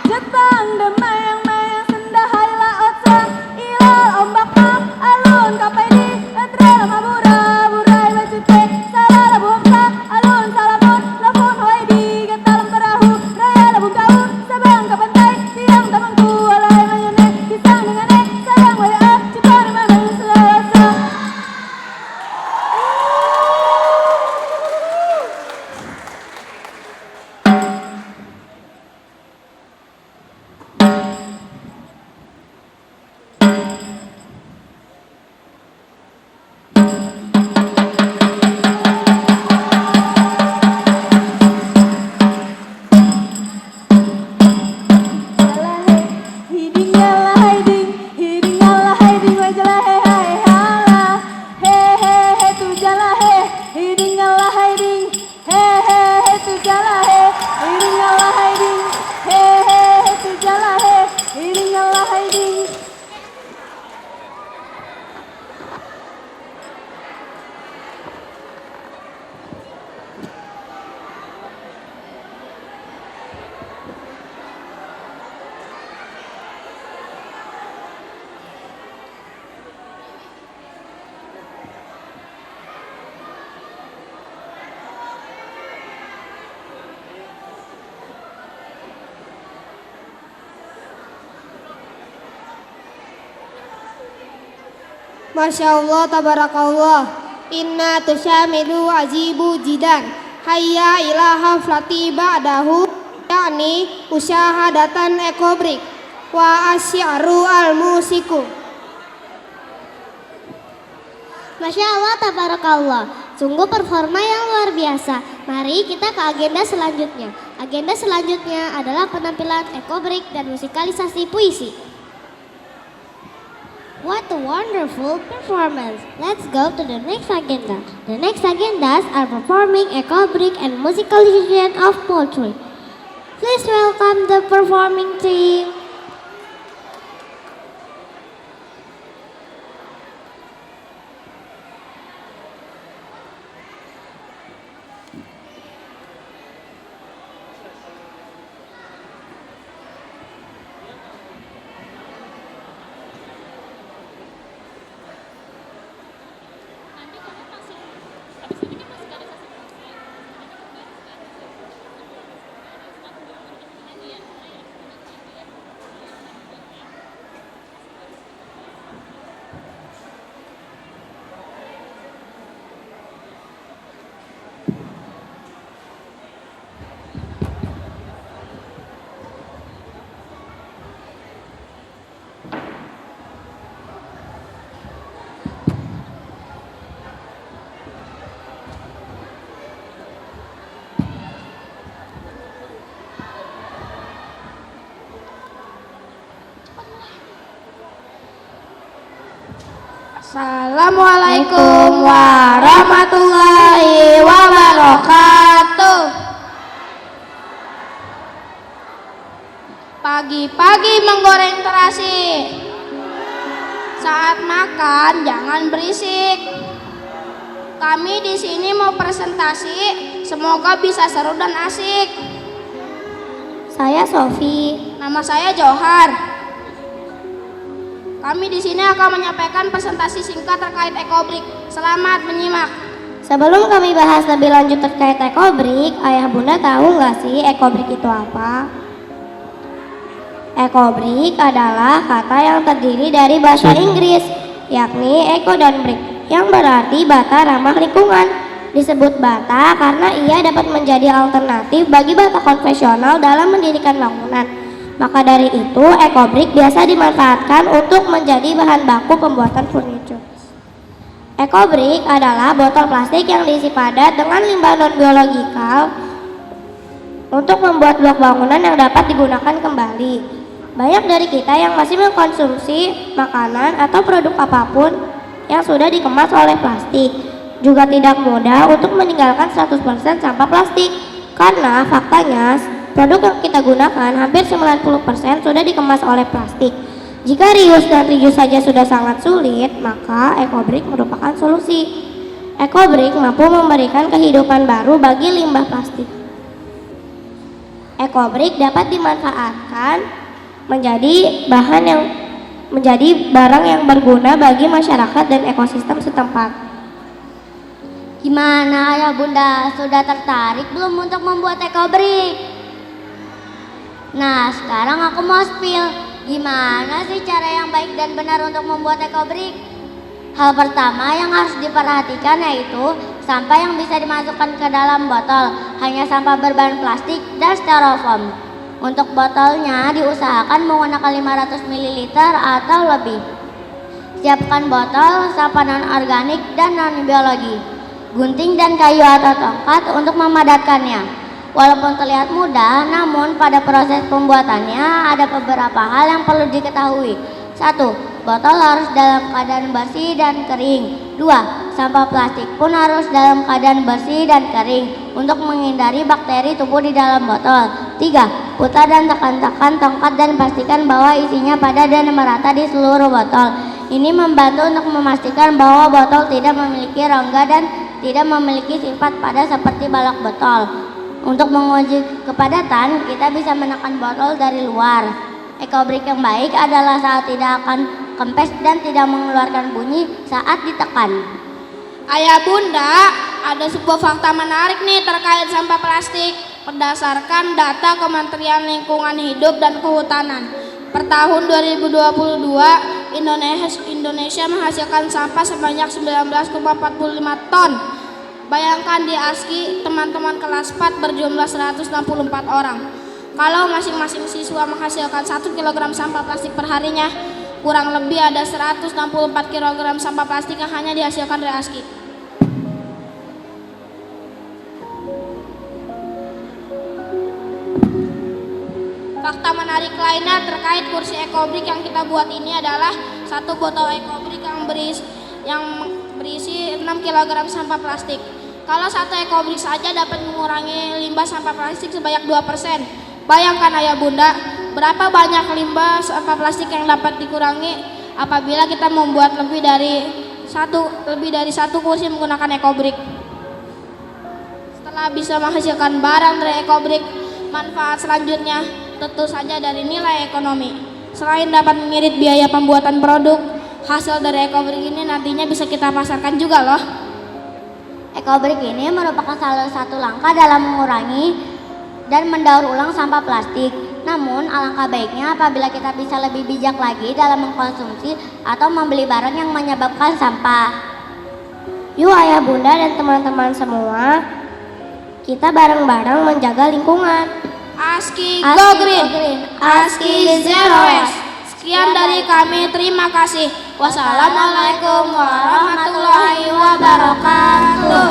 jetang demayang mayang sendahai laot sang ilal ombak mah alun kapai di atral mabura burai wecute salalu hamsa alun salamun lapun hawai di gataran perahu raya labung kau sabang ka pantai tiang tamangku wala emanyane gesang dengane sayang wae jetang demayang selaot sang. Hiding yalah hiding, hiding yalah hiding wajalah he hai halah, he tu jalah he, hiding yalah hiding, he tu jalah he, hiding yalah hiding, he tu jalah he, hiding yalah hiding. Masya Allah tabarakallah. Inna tusyamidu ajibu jidan. Hayya ila haflati ba'dahu yakni usyahadatan ekobrik wa asyaru al musiku. Masya Allah, tabarakallah. Sungguh performa yang luar biasa. Mari kita ke agenda selanjutnya. Agenda selanjutnya adalah penampilan ekobrik dan musikalisasi puisi. What a wonderful performance! Let's go to the next agenda. The next agendas are performing ekobrik and musicalization of poetry. Please welcome the performing team. Assalamualaikum warahmatullahi wabarakatuh. Pagi-pagi menggoreng terasi. Saat makan jangan berisik. Kami di sini mau presentasi, semoga bisa seru dan asik. Saya Sofi. Nama saya Johar. Kami di sini akan menyampaikan presentasi singkat terkait ekobrik. Selamat menyimak. Sebelum kami bahas lebih lanjut terkait ekobrik, ayah bunda tahu nggak sih ekobrik itu apa? Ekobrik adalah kata yang terdiri dari bahasa Inggris, yakni eco dan brick, yang berarti bata ramah lingkungan. Disebut bata karena ia dapat menjadi alternatif bagi bata konvensional dalam mendirikan bangunan. Maka dari itu, ekobrik biasa dimanfaatkan untuk menjadi bahan baku pembuatan furniture. Ekobrik adalah botol plastik yang diisi padat dengan limbah non-biologikal untuk membuat blok bangunan yang dapat digunakan kembali. Banyak dari kita yang masih mengkonsumsi makanan atau produk apapun yang sudah dikemas oleh plastik. Juga tidak mudah untuk meninggalkan 100% sampah plastik, karena faktanya produk yang kita gunakan hampir 90% sudah dikemas oleh plastik. Jika reuse dan reuse saja sudah sangat sulit, maka ekobrik merupakan solusi. Ekobrik mampu memberikan kehidupan baru bagi limbah plastik. Ekobrik dapat dimanfaatkan menjadi barang yang berguna bagi masyarakat dan ekosistem setempat. Gimana ya bunda, sudah tertarik belum untuk membuat ekobrik? Nah, sekarang aku mau spill gimana sih cara yang baik dan benar untuk membuat ekobrik. Hal pertama yang harus diperhatikan yaitu sampah yang bisa dimasukkan ke dalam botol hanya sampah berbahan plastik dan styrofoam. Untuk botolnya diusahakan menggunakan 500 ml atau lebih. Siapkan botol, sampah non-organik dan non-biologi, gunting dan kayu atau tongkat untuk memadatkannya. Walaupun terlihat mudah, namun pada proses pembuatannya ada beberapa hal yang perlu diketahui. 1. Botol harus dalam keadaan bersih dan kering. 2. Sampah plastik pun harus dalam keadaan bersih dan kering untuk menghindari bakteri tumbuh di dalam botol. 3. Putar dan tekan-tekan tongkat dan pastikan bahwa isinya padat dan merata di seluruh botol. Ini membantu untuk memastikan bahwa botol tidak memiliki rongga dan tidak memiliki sifat padat seperti balok botol. Untuk menguji kepadatan, kita bisa menekan botol dari luar. Ekobrik yang baik adalah saat tidak akan kempes dan tidak mengeluarkan bunyi saat ditekan. Ayah bunda, ada sebuah fakta menarik nih terkait sampah plastik. Berdasarkan data Kementerian Lingkungan Hidup dan Kehutanan, per tahun 2022, Indonesia menghasilkan sampah sebanyak 19,45 ton. Bayangkan di ASKI, teman-teman kelas 4 berjumlah 164 orang. Kalau masing-masing siswa menghasilkan 1 kg sampah plastik per harinya, kurang lebih ada 164 kg sampah plastik yang hanya dihasilkan dari ASKI. Fakta menarik lainnya terkait kursi ekobrik yang kita buat ini adalah satu botol ekobrik yang berisi 6 kg sampah plastik. Kalau satu ekobrik saja dapat mengurangi limbah sampah plastik sebanyak 2%. Bayangkan ayah bunda, berapa banyak limbah sampah plastik yang dapat dikurangi apabila kita membuat lebih dari satu kursi menggunakan ekobrik. Setelah bisa menghasilkan barang dari ekobrik, manfaat selanjutnya tentu saja dari nilai ekonomi. Selain dapat mengirit biaya pembuatan produk, hasil dari ekobrik ini nantinya bisa kita pasarkan juga loh. Ekobrik ini merupakan salah satu langkah dalam mengurangi dan mendaur ulang sampah plastik. Namun alangkah baiknya apabila kita bisa lebih bijak lagi dalam mengkonsumsi atau membeli barang yang menyebabkan sampah. Yuk ayah bunda dan teman-teman semua, kita bareng-bareng menjaga lingkungan. ASKI Go Green, ASKI Zero Waste. Sekian dari kami, terima kasih. Wassalamualaikum warahmatullahi wabarakatuh.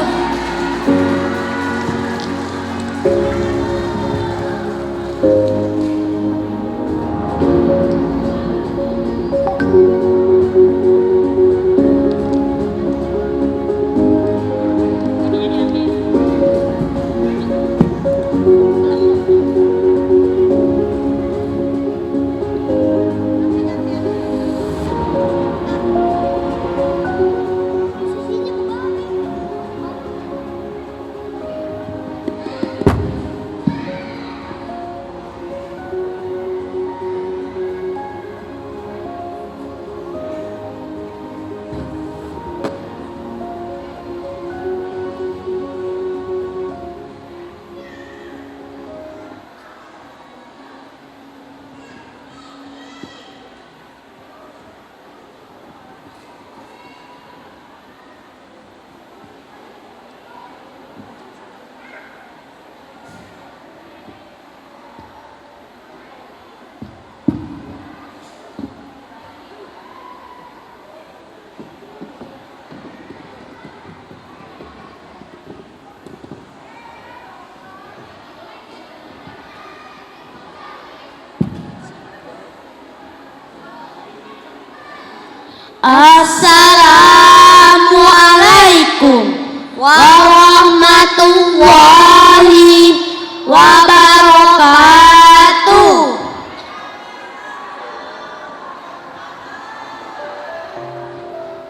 Assalamualaikum warahmatullahi wabarakatuh.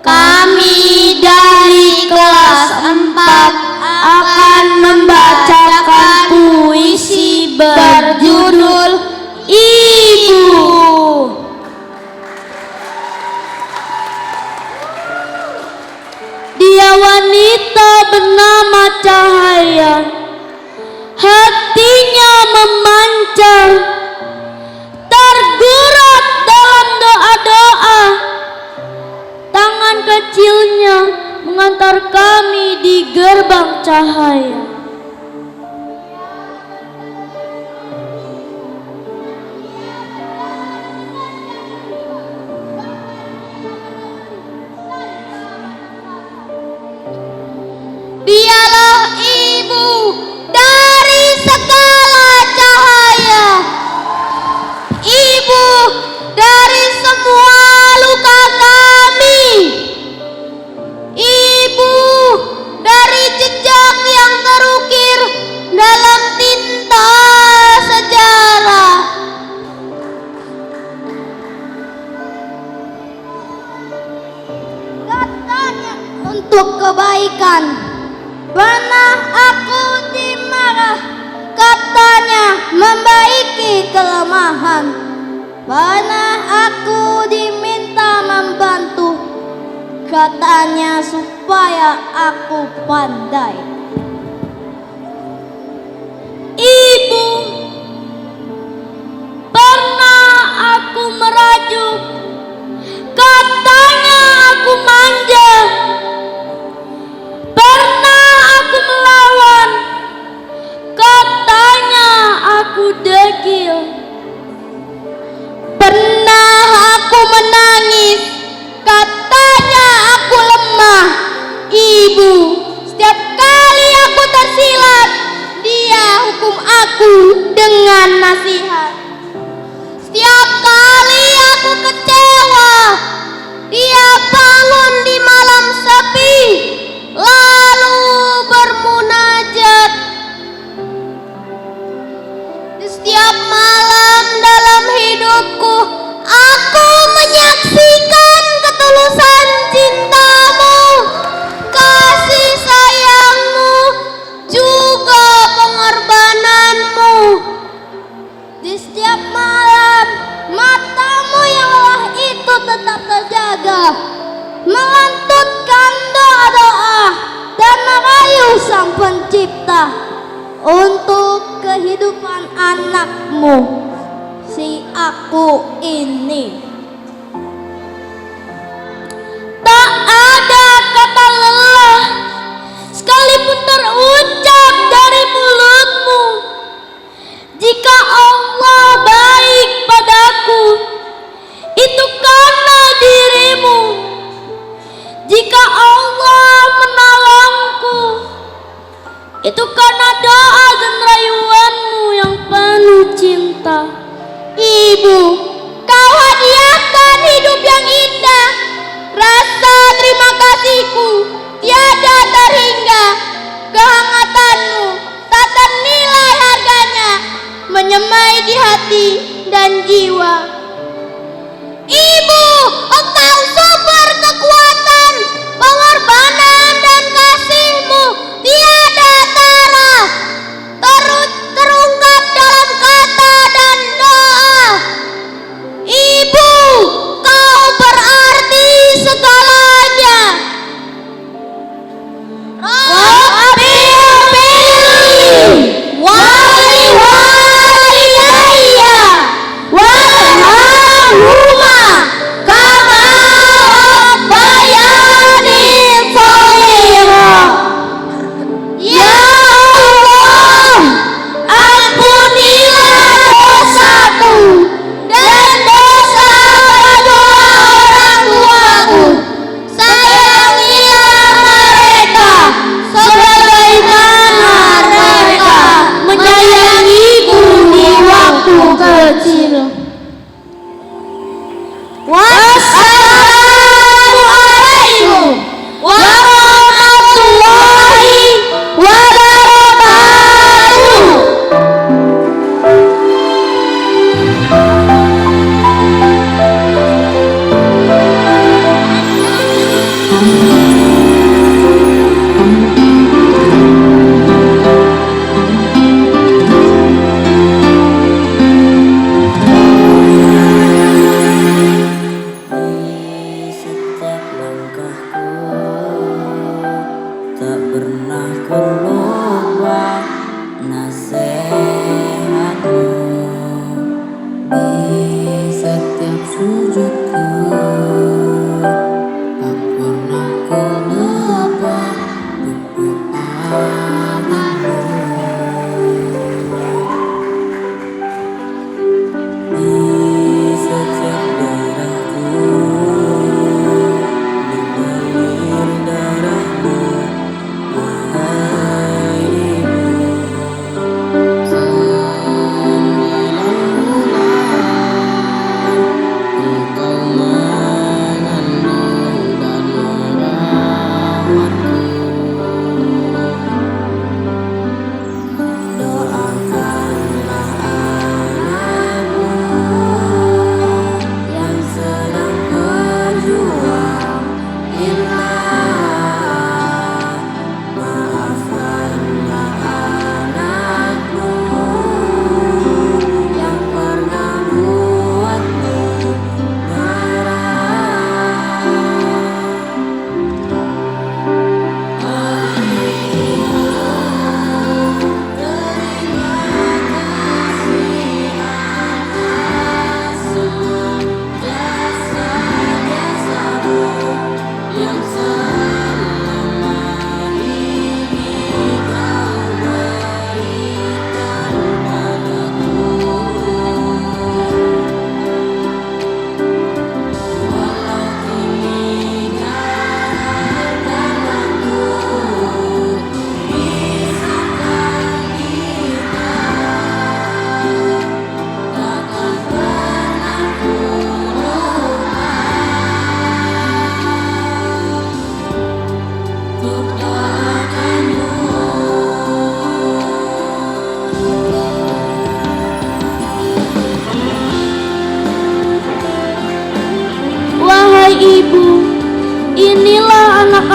Kami dari kelas 4 akan membacakan puisi berjudul Ibu. Dia wanita bernama Cahaya, hatinya memancar, tergerak dalam doa-doa. Tangan kecilnya mengantar kami di gerbang cahaya. Dialah ibu dari segala cahaya, ibu dari semua luka kami, ibu dari jejak yang terukir dalam tinta sejarah. Katanya untuk kebaikan, pernah aku dimarah, katanya membaiki kelemahan. Pernah aku diminta membantu, katanya supaya aku pandai. Ibu, pernah aku merajuk, katanya aku manja. Pernah aku melawan, katanya aku degil. Pernah aku menangis, katanya aku lemah. Ibu, setiap kali aku tersilap, dia hukum aku dengan nasihat. Setiap kali aku kecewa, dia bangun di malam sepi, lalu bermunajat. Di setiap malam dalam hidupku, aku menyaksikan ketulusan cintamu, kasih sayangmu, juga pengorbananmu. Di setiap malam, matamu yang lelah itu tetap terjaga, melantunkan doa-doa dan merayu Sang Pencipta untuk kehidupan anakmu, si aku ini. Tak ada kata lelah sekalipun terucap dari mulutmu. Jika Allah baik padaku, itu karena dirimu. Jika Allah menolongku, itu karena doa dan rayuanmu yang penuh cinta. Ibu, kau hadiahkan hidup yang indah. Rasa terima kasihku tiada terhingga. Kehangatanmu tak ternilai harganya, menyemai di hati dan jiwa. Ibu, engkau sumber kekuatan, pengorbanan dan kasihmu tiada tara, terungkap dalam kata dan doa.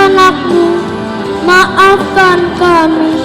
anakmu, maafkan kami.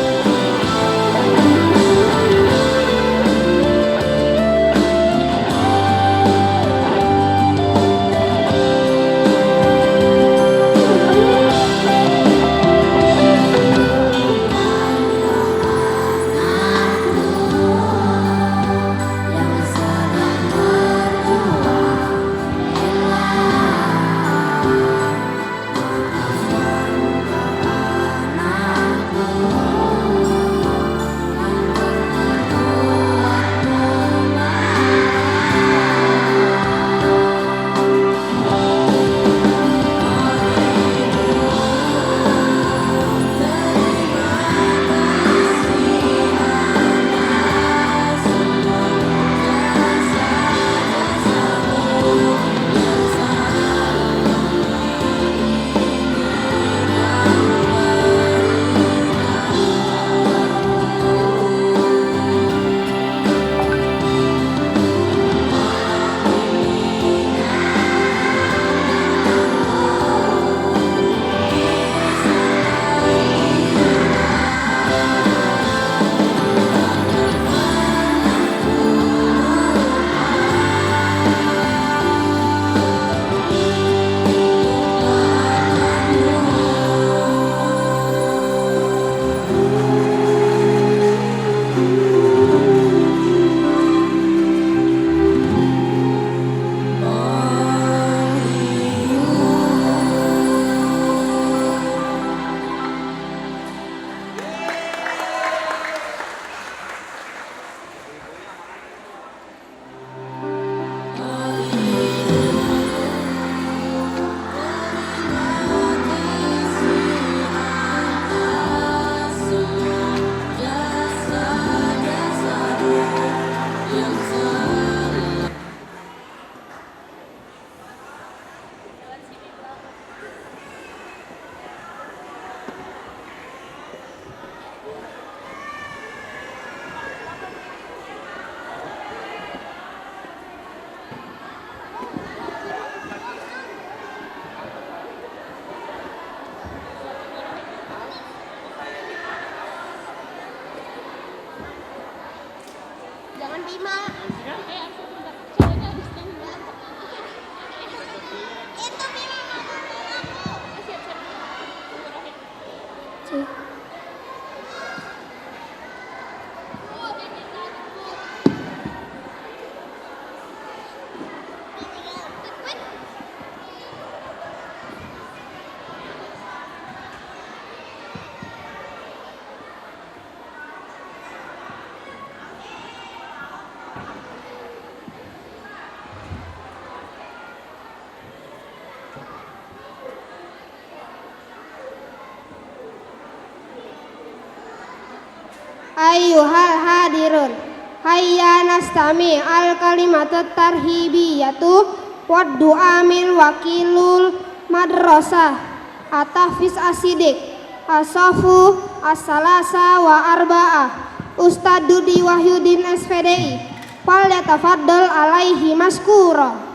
Ayyuhal hadirun, hayya nastami al kalimatut tarhibiyatu wad du'a min wakilul madrasah atafis asidik asafu as-salasa wa arba'ah Ustadz Dudi Wahyudin SPDI fal yatafaddal alaihi maskura.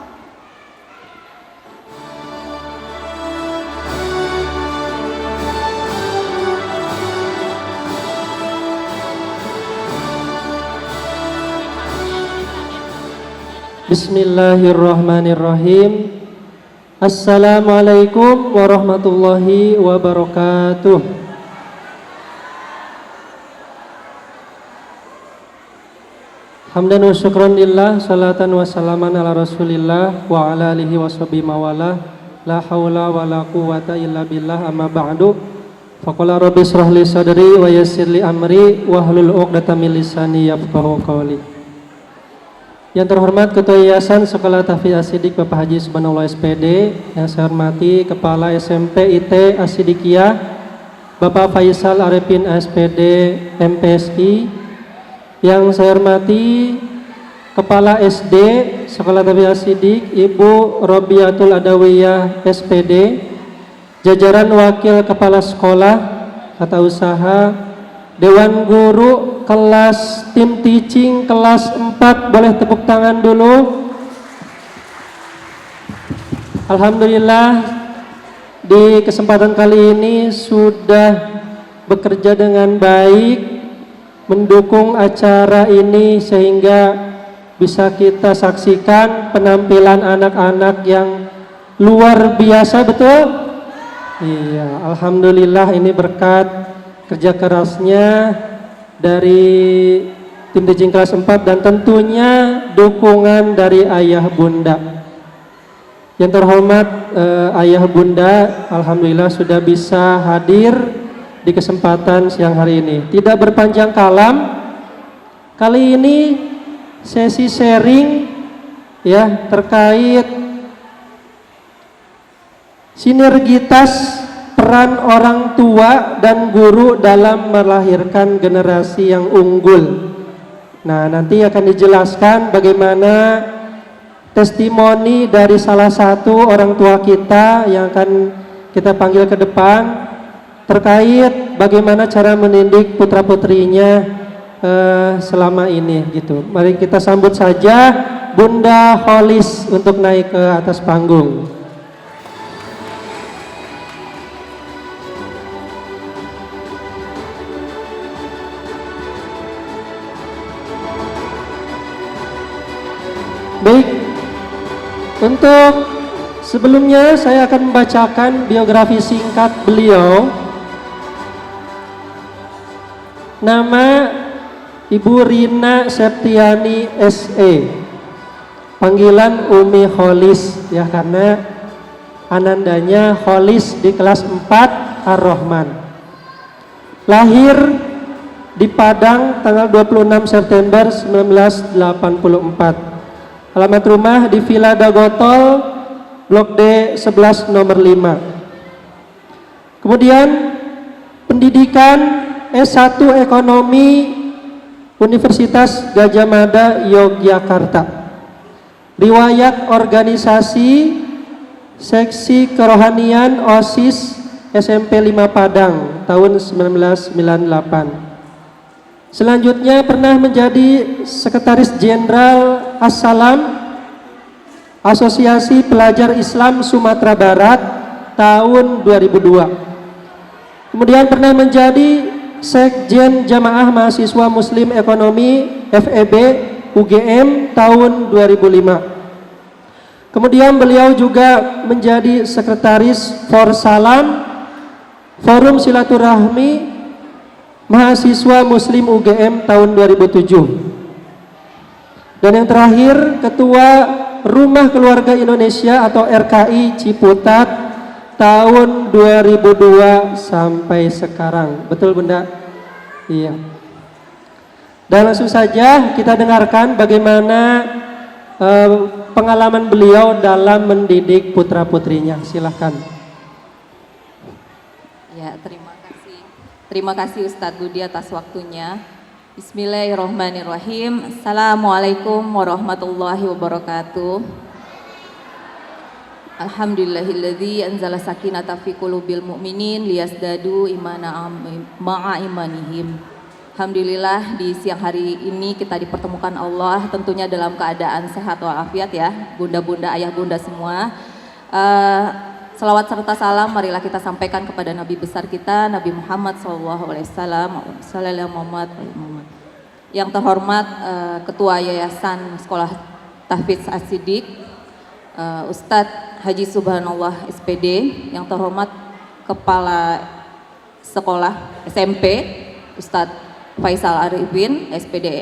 Bismillahirrahmanirrahim. Assalamualaikum warahmatullahi wabarakatuh. Hamdan wa syukran lillah, salatan wa salaman ala rasulillah wa ala alihi wa sahbihi mawalah. La hawla wa la quwata illa billah, amma ba'du. Faqala rabbi israh li sadri wa yassir li amri wahlul 'uqdatam min lisani yafqahu qawli. Yang terhormat Ketua Yayasan Sekolah Tahfiz Asidik Bapak Haji Subhanallah SPD, yang saya hormati Kepala SMP IT Asidikiyah Bapak Faisal Arifin SPD MPSI, yang saya hormati Kepala SD Sekolah Tahfiz Asidik Ibu Robiatul Adawiyah SPD, jajaran Wakil Kepala Sekolah, Tata Usaha, Dewan Guru kelas tim teaching kelas 4, boleh tepuk tangan dulu. Alhamdulillah, di kesempatan kali ini sudah bekerja dengan baik, mendukung acara ini sehingga bisa kita saksikan penampilan anak-anak yang luar biasa, betul? Iya, alhamdulillah ini berkat kerja kerasnya dari tim Dijing kelas 4 dan tentunya dukungan dari ayah bunda. Yang terhormat ayah bunda, alhamdulillah sudah bisa hadir di kesempatan siang hari ini. Tidak berpanjang kalam, kali ini sesi sharing ya terkait sinergitas peran orang tua dan guru dalam melahirkan generasi yang unggul. Nah, nanti akan dijelaskan bagaimana testimoni dari salah satu orang tua kita yang akan kita panggil ke depan terkait bagaimana cara mendidik putra-putrinya selama ini gitu. Mari kita sambut saja Bunda Holis untuk naik ke atas panggung. Baik, untuk sebelumnya saya akan membacakan biografi singkat beliau. Nama Ibu Rina Septiani SE, panggilan Umi Holis ya, karena anandanya Holis di kelas 4 Ar-Rahman. Lahir di Padang tanggal 26 September 1984. Alamat rumah di Villa Dagotol, Blok D 11 nomor 5. Kemudian pendidikan S1 Ekonomi Universitas Gadjah Mada Yogyakarta. Riwayat organisasi Seksi Kerohanian OSIS SMP 5 Padang tahun 1998. Selanjutnya pernah menjadi Sekretaris Jenderal As-Salam Asosiasi Pelajar Islam Sumatera Barat tahun 2002. Kemudian pernah menjadi Sekjen Jamaah Mahasiswa Muslim Ekonomi FEB UGM tahun 2005. Kemudian beliau juga menjadi Sekretaris Forsalam Forum Silaturahmi Mahasiswa Muslim UGM tahun 2007. Dan yang terakhir Ketua Rumah Keluarga Indonesia atau RKI Ciputat tahun 2002 sampai sekarang. Betul Bunda? Iya. Dan langsung saja kita dengarkan bagaimana pengalaman beliau dalam mendidik putra-putrinya. Silahkan. Ya, terima kasih Ustadz Budi atas waktunya. Bismillahirrahmanirrahim. Assalamualaikum warahmatullahi wabarakatuh. Alhamdulillahilladzi anzala sakinata fi qulubil mu'minin liyazdadu imana ma'a imanihim. Alhamdulillah di siang hari ini kita dipertemukan Allah tentunya dalam keadaan sehat walafiat ya, bunda-bunda, ayah bunda semua. Salawat serta salam marilah kita sampaikan kepada Nabi besar kita Nabi Muhammad SAW. Yang terhormat Ketua Yayasan Sekolah Tahfidz As-Siddiq Ustadz Haji Subhanallah SPD, yang terhormat Kepala Sekolah SMP Ustadz Faisal Arifin SPD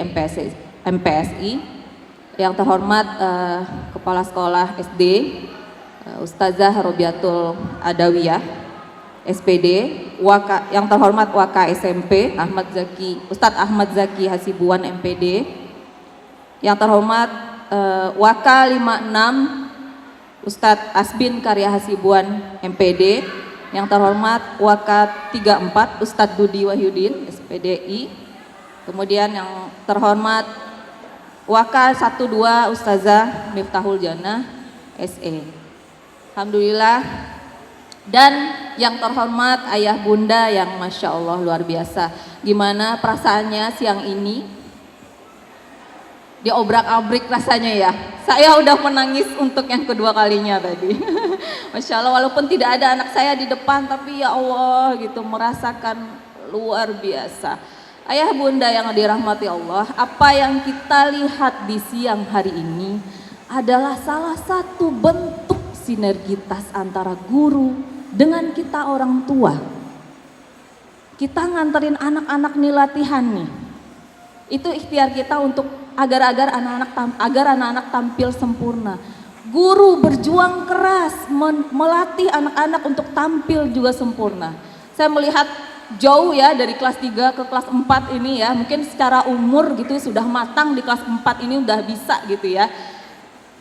MPSI, yang terhormat Kepala Sekolah SD Ustazah Robiatul Adawiyah SPD, yang terhormat Waka SMP Ustadz Ahmad Zaki Hasibuan MPD, yang terhormat Waka 56 Ustadz Asbin Karya Hasibuan MPD, yang terhormat Waka 34 Ustadz Dudi Wahyudin SPDI, kemudian yang terhormat Waka 12 Ustazah Miftahul Jannah SE. Alhamdulillah. Dan yang terhormat ayah bunda yang Masya Allah luar biasa. Gimana perasaannya siang ini? Diobrak-abrik rasanya ya. Saya udah menangis untuk yang kedua kalinya tadi. Masya Allah, walaupun tidak ada anak saya di depan, tapi ya Allah gitu, merasakan luar biasa. Ayah bunda yang dirahmati Allah, apa yang kita lihat di siang hari ini adalah salah satu bentuk sinergitas antara guru dengan kita orang tua. Kita nganterin anak-anak nih latihan nih. Itu ikhtiar kita untuk agar anak-anak tampil sempurna. Guru berjuang keras melatih anak-anak untuk tampil juga sempurna. Saya melihat jauh ya dari kelas 3 ke kelas 4 ini ya, mungkin secara umur gitu sudah matang, di kelas 4 ini udah bisa gitu ya.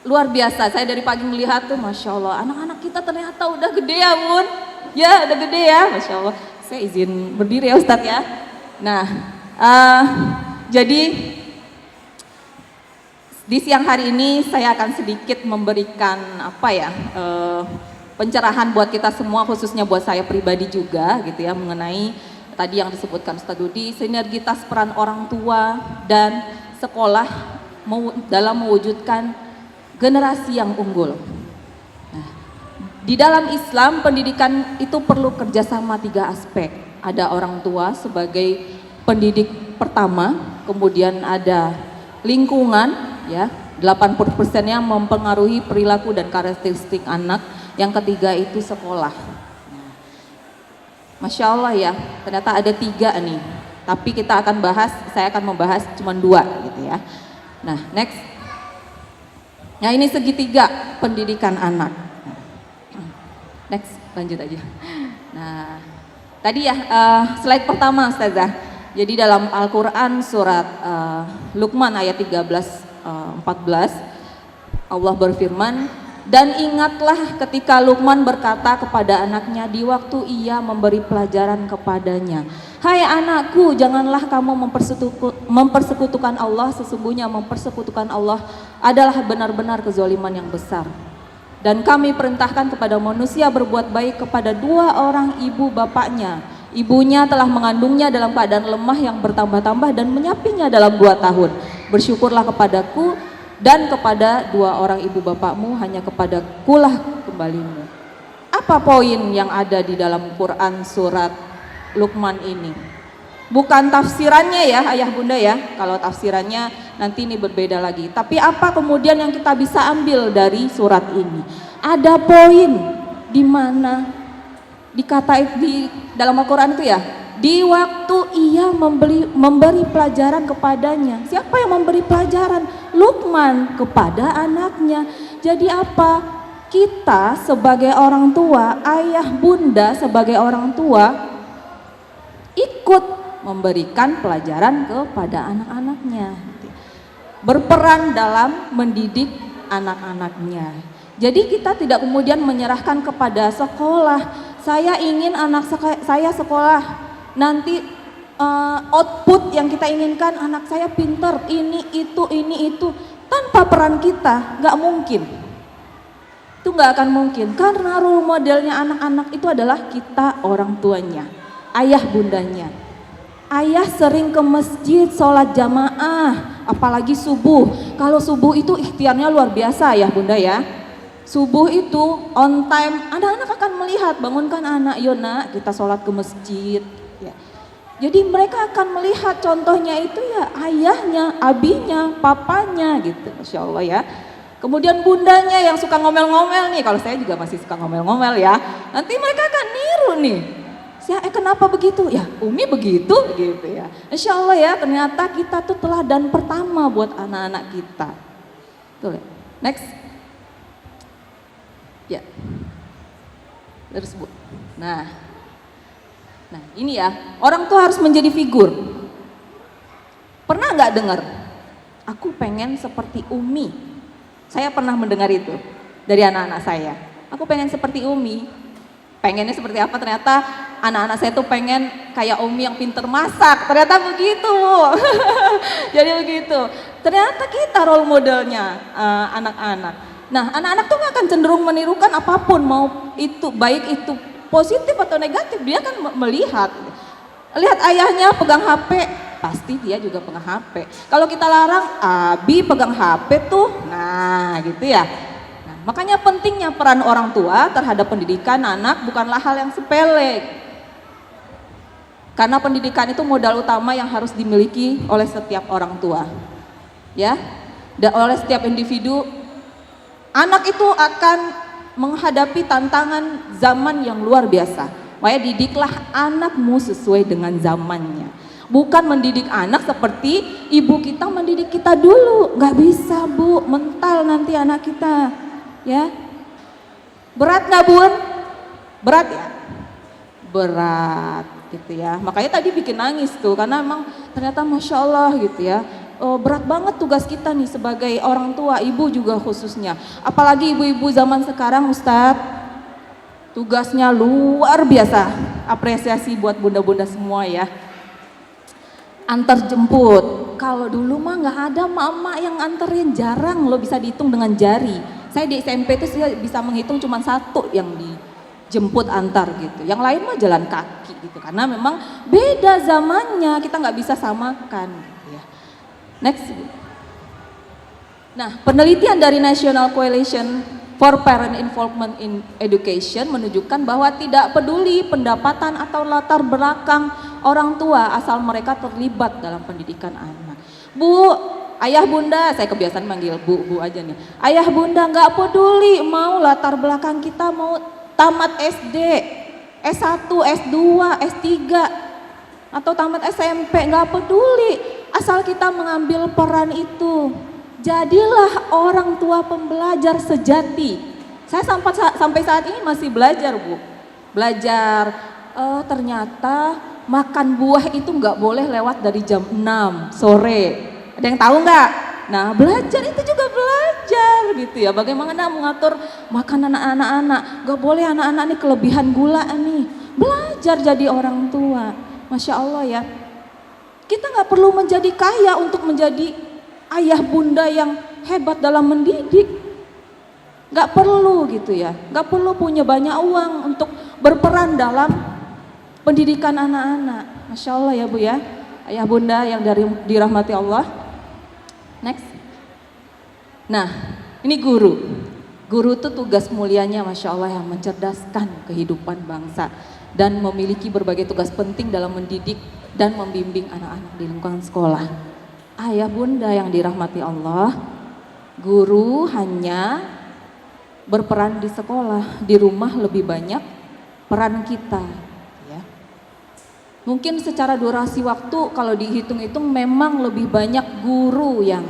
Luar biasa, saya dari pagi melihat tuh Masya Allah, anak-anak kita ternyata udah gede ya Bun. Ya udah gede ya, Masya Allah. Saya izin berdiri ya Ustadz ya. Nah, jadi di siang hari ini saya akan sedikit memberikan pencerahan buat kita semua, khususnya buat saya pribadi juga gitu ya, mengenai tadi yang disebutkan Ustadz Dudi, sinergitas peran orang tua dan sekolah dalam mewujudkan generasi yang unggul. Nah, di dalam Islam pendidikan itu perlu kerjasama 3 aspek. Ada orang tua sebagai pendidik pertama, kemudian ada lingkungan ya, 80%-nya mempengaruhi perilaku dan karakteristik anak. Yang ketiga itu sekolah. Masya Allah ya, ternyata ada 3 nih. Tapi saya akan membahas cuma 2 gitu ya. Nah next. Nah ini segitiga pendidikan anak. Next, lanjut aja. Nah tadi ya slide pertama Ustazah. Jadi dalam Al-Quran surat Luqman ayat 13-14 Allah berfirman, dan ingatlah ketika Luqman berkata kepada anaknya di waktu ia memberi pelajaran kepadanya, hai anakku, janganlah kamu mempersekutukan Allah, sesungguhnya mempersekutukan Allah adalah benar-benar kezaliman yang besar. Dan kami perintahkan kepada manusia berbuat baik kepada 2 orang ibu bapaknya. Ibunya telah mengandungnya dalam keadaan lemah yang bertambah-tambah dan menyapinya dalam 2 tahun. Bersyukurlah kepadaku dan kepada 2 orang ibu bapakmu, hanya kepadakulah kembalimu. Apa poin yang ada di dalam Quran surat Luqman ini? Bukan tafsirannya ya ayah bunda ya, kalau tafsirannya nanti ini berbeda lagi. Tapi apa kemudian yang kita bisa ambil dari surat ini? Ada poin di mana dikatai di dalam Al-Quran itu ya, di waktu ia memberi pelajaran kepadanya. Siapa yang memberi pelajaran? Luqman kepada anaknya. Jadi apa? Kita sebagai orang tua, ayah bunda sebagai orang tua ikut memberikan pelajaran kepada anak-anaknya, berperan dalam mendidik anak-anaknya. Jadi kita tidak kemudian menyerahkan kepada sekolah. Saya ingin anak saya sekolah, nanti output yang kita inginkan anak saya pinter, ini itu, tanpa peran kita nggak mungkin. Itu nggak akan mungkin, karena role modelnya anak-anak itu adalah kita orang tuanya, ayah bundanya. Ayah sering ke masjid sholat jamaah, apalagi subuh. Kalau subuh itu ikhtiarnya luar biasa ya bunda ya. Subuh itu on time, anak-anak akan melihat, bangunkan anak, yo nak kita sholat ke masjid ya. Jadi mereka akan melihat contohnya itu ya ayahnya, abinya, papanya gitu, Masya Allah ya. Kemudian bundanya yang suka ngomel-ngomel nih, kalau saya juga masih suka ngomel-ngomel ya. Nanti mereka akan niru nih. Kenapa begitu? Ya Umi begitu gitu ya. Insya Allah ya, ternyata kita tuh teladan pertama buat anak-anak kita. Tuh, next. Ya. Terus Bu. Nah ini ya, orang tuh harus menjadi figur. Pernah nggak dengar? Aku pengen seperti Umi. Saya pernah mendengar itu dari anak-anak saya. Aku pengen seperti Umi. Pengennya seperti apa? Ternyata anak-anak saya tuh pengen kayak Umi yang pinter masak. Ternyata begitu. Jadi begitu. Ternyata kita role modelnya anak-anak. Nah anak-anak tuh akan cenderung menirukan apapun, mau itu baik itu positif atau negatif, dia kan melihat. Lihat ayahnya pegang HP, pasti dia juga pegang HP. Kalau kita larang, Abi pegang HP tuh, nah gitu ya. Nah, Makanya pentingnya peran orang tua terhadap pendidikan anak bukanlah hal yang sepele. Karena pendidikan itu modal utama yang harus dimiliki oleh setiap orang tua. Ya, dan oleh setiap individu. Anak itu akan menghadapi tantangan zaman yang luar biasa. Makanya didiklah anakmu sesuai dengan zamannya. Bukan mendidik anak seperti ibu kita mendidik kita dulu. Nggak bisa, Bu, mental nanti anak kita. Ya, berat nggak, Bun? Berat ya? Berat gitu ya. Makanya tadi bikin nangis tuh, karena emang ternyata Masya Allah gitu ya. Berat banget tugas kita nih sebagai orang tua, ibu juga khususnya. Apalagi ibu-ibu zaman sekarang, Ustadz, tugasnya luar biasa. Apresiasi buat bunda-bunda semua ya. Antar jemput. Kalau dulu mah nggak ada mama yang anterin, jarang lo bisa dihitung dengan jari. Saya di SMP itu bisa menghitung cuma satu yang dijemput antar gitu. Yang lain mah jalan kaki gitu. Karena memang beda zamannya, kita nggak bisa samakan gitu ya. Next. Nah, penelitian dari National Coalition for Parent Involvement in Education menunjukkan bahwa tidak peduli pendapatan atau latar belakang orang tua asal mereka terlibat dalam pendidikan anak. Bu, ayah bunda, saya kebiasaan manggil bu aja nih. Ayah bunda nggak peduli mau latar belakang kita mau tamat SD, S1, S2, S3 atau tamat SMP, nggak peduli. Asal kita mengambil peran itu. Jadilah orang tua pembelajar sejati. Saya sampai saat ini masih belajar, Bu. Belajar ternyata makan buah itu nggak boleh lewat dari jam 6 sore. Ada yang tahu nggak? Nah, belajar itu juga belajar gitu ya. Bagaimana mengatur makanan anak-anak. Nggak boleh anak-anak ini kelebihan gula nih. Belajar jadi orang tua. Masya Allah ya. Kita nggak perlu menjadi kaya untuk menjadi ayah bunda yang hebat dalam mendidik. Gak perlu gitu ya, gak perlu punya banyak uang untuk berperan dalam pendidikan anak-anak. Masya Allah ya Bu ya, ayah bunda yang dirahmati Allah. Next. Nah, ini guru. Guru itu tugas mulianya Masya Allah yang mencerdaskan kehidupan bangsa dan memiliki berbagai tugas penting dalam mendidik dan membimbing anak-anak di lingkungan sekolah. Ayah bunda yang dirahmati Allah, guru hanya berperan di sekolah, di rumah lebih banyak peran kita. Ya. Mungkin secara durasi waktu kalau dihitung-hitung memang lebih banyak guru yang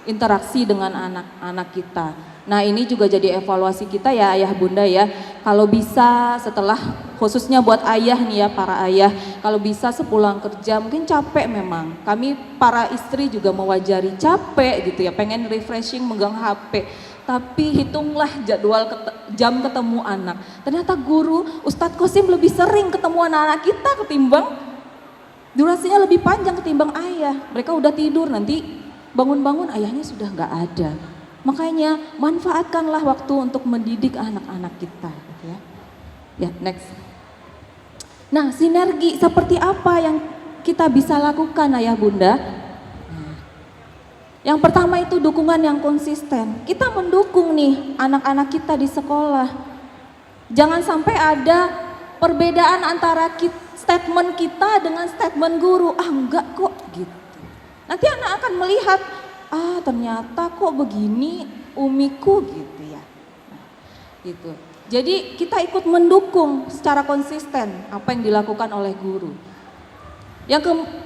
interaksi dengan anak-anak kita. Nah ini juga jadi evaluasi kita ya ayah bunda ya. Kalau bisa setelah khususnya buat ayah nih ya para ayah. Kalau bisa sepulang kerja mungkin capek memang. Kami para istri juga mewajari capek gitu ya. Pengen refreshing megang HP. Tapi hitunglah jadwal jam ketemu anak. Ternyata guru Ustadz Kosim lebih sering ketemu anak-anak kita ketimbang. Durasinya lebih panjang ketimbang ayah. Mereka udah tidur nanti bangun-bangun ayahnya sudah nggak ada. Makanya manfaatkanlah waktu untuk mendidik anak-anak kita gitu ya. Ya, next. Nah, sinergi seperti apa yang kita bisa lakukan ayah bunda? Nah, yang pertama itu dukungan yang konsisten. Kita mendukung nih anak-anak kita di sekolah. Jangan sampai ada perbedaan antara statement kita dengan statement guru. Ah enggak kok gitu. Nanti anak akan melihat ternyata kok begini umiku gitu ya. Nah, gitu. Jadi kita ikut mendukung secara konsisten apa yang dilakukan oleh guru.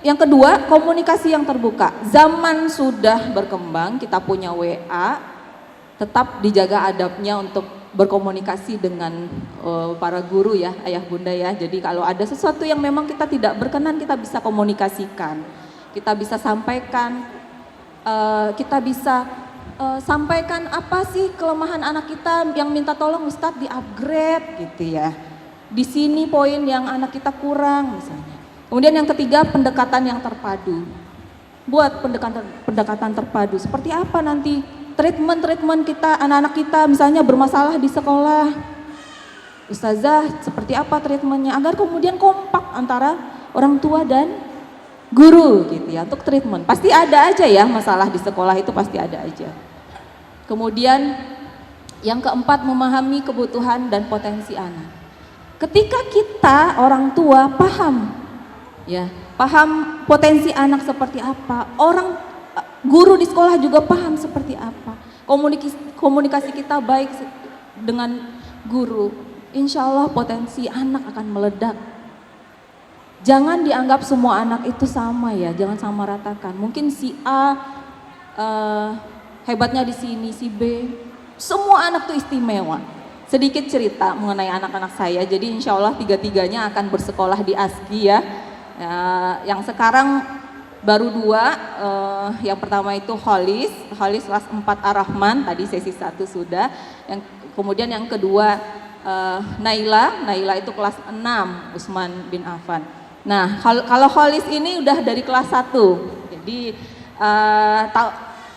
Yang kedua, komunikasi yang terbuka. Zaman sudah berkembang, kita punya WA, tetap dijaga adabnya untuk berkomunikasi dengan para guru ya, ayah bunda ya. Jadi kalau ada sesuatu yang memang kita tidak berkenan, kita bisa komunikasikan. Kita bisa sampaikan. Kita bisa sampaikan apa sih kelemahan anak kita yang minta tolong Ustadz di-upgrade gitu ya. Di sini poin yang anak kita kurang misalnya. Kemudian yang ketiga pendekatan yang terpadu. Buat pendekatan terpadu seperti apa nanti treatment kita anak-anak kita misalnya bermasalah di sekolah. Ustazah seperti apa treatmentnya agar kemudian kompak antara orang tua dan guru gitu ya untuk treatment. Pasti ada aja ya masalah di sekolah itu pasti ada aja. Kemudian Yang keempat, memahami kebutuhan dan potensi anak. Ketika kita orang tua paham, ya, paham potensi anak seperti apa, guru di sekolah juga paham seperti apa, komunikasi kita baik dengan guru, insya Allah potensi anak akan meledak. Jangan dianggap semua anak itu sama ya, jangan sama ratakan. Mungkin si A hebatnya di sini, si B, semua anak tuh istimewa. Sedikit cerita mengenai anak-anak saya, jadi insya Allah tiga-tiganya akan bersekolah di ASKI ya. Yang sekarang baru 2, yang pertama itu Holis kelas 4 Ar-Rahman, tadi sesi 1 sudah. Kemudian yang kedua Naila itu kelas 6 Usman bin Affan. Nah kalau Holis ini udah dari kelas 1, jadi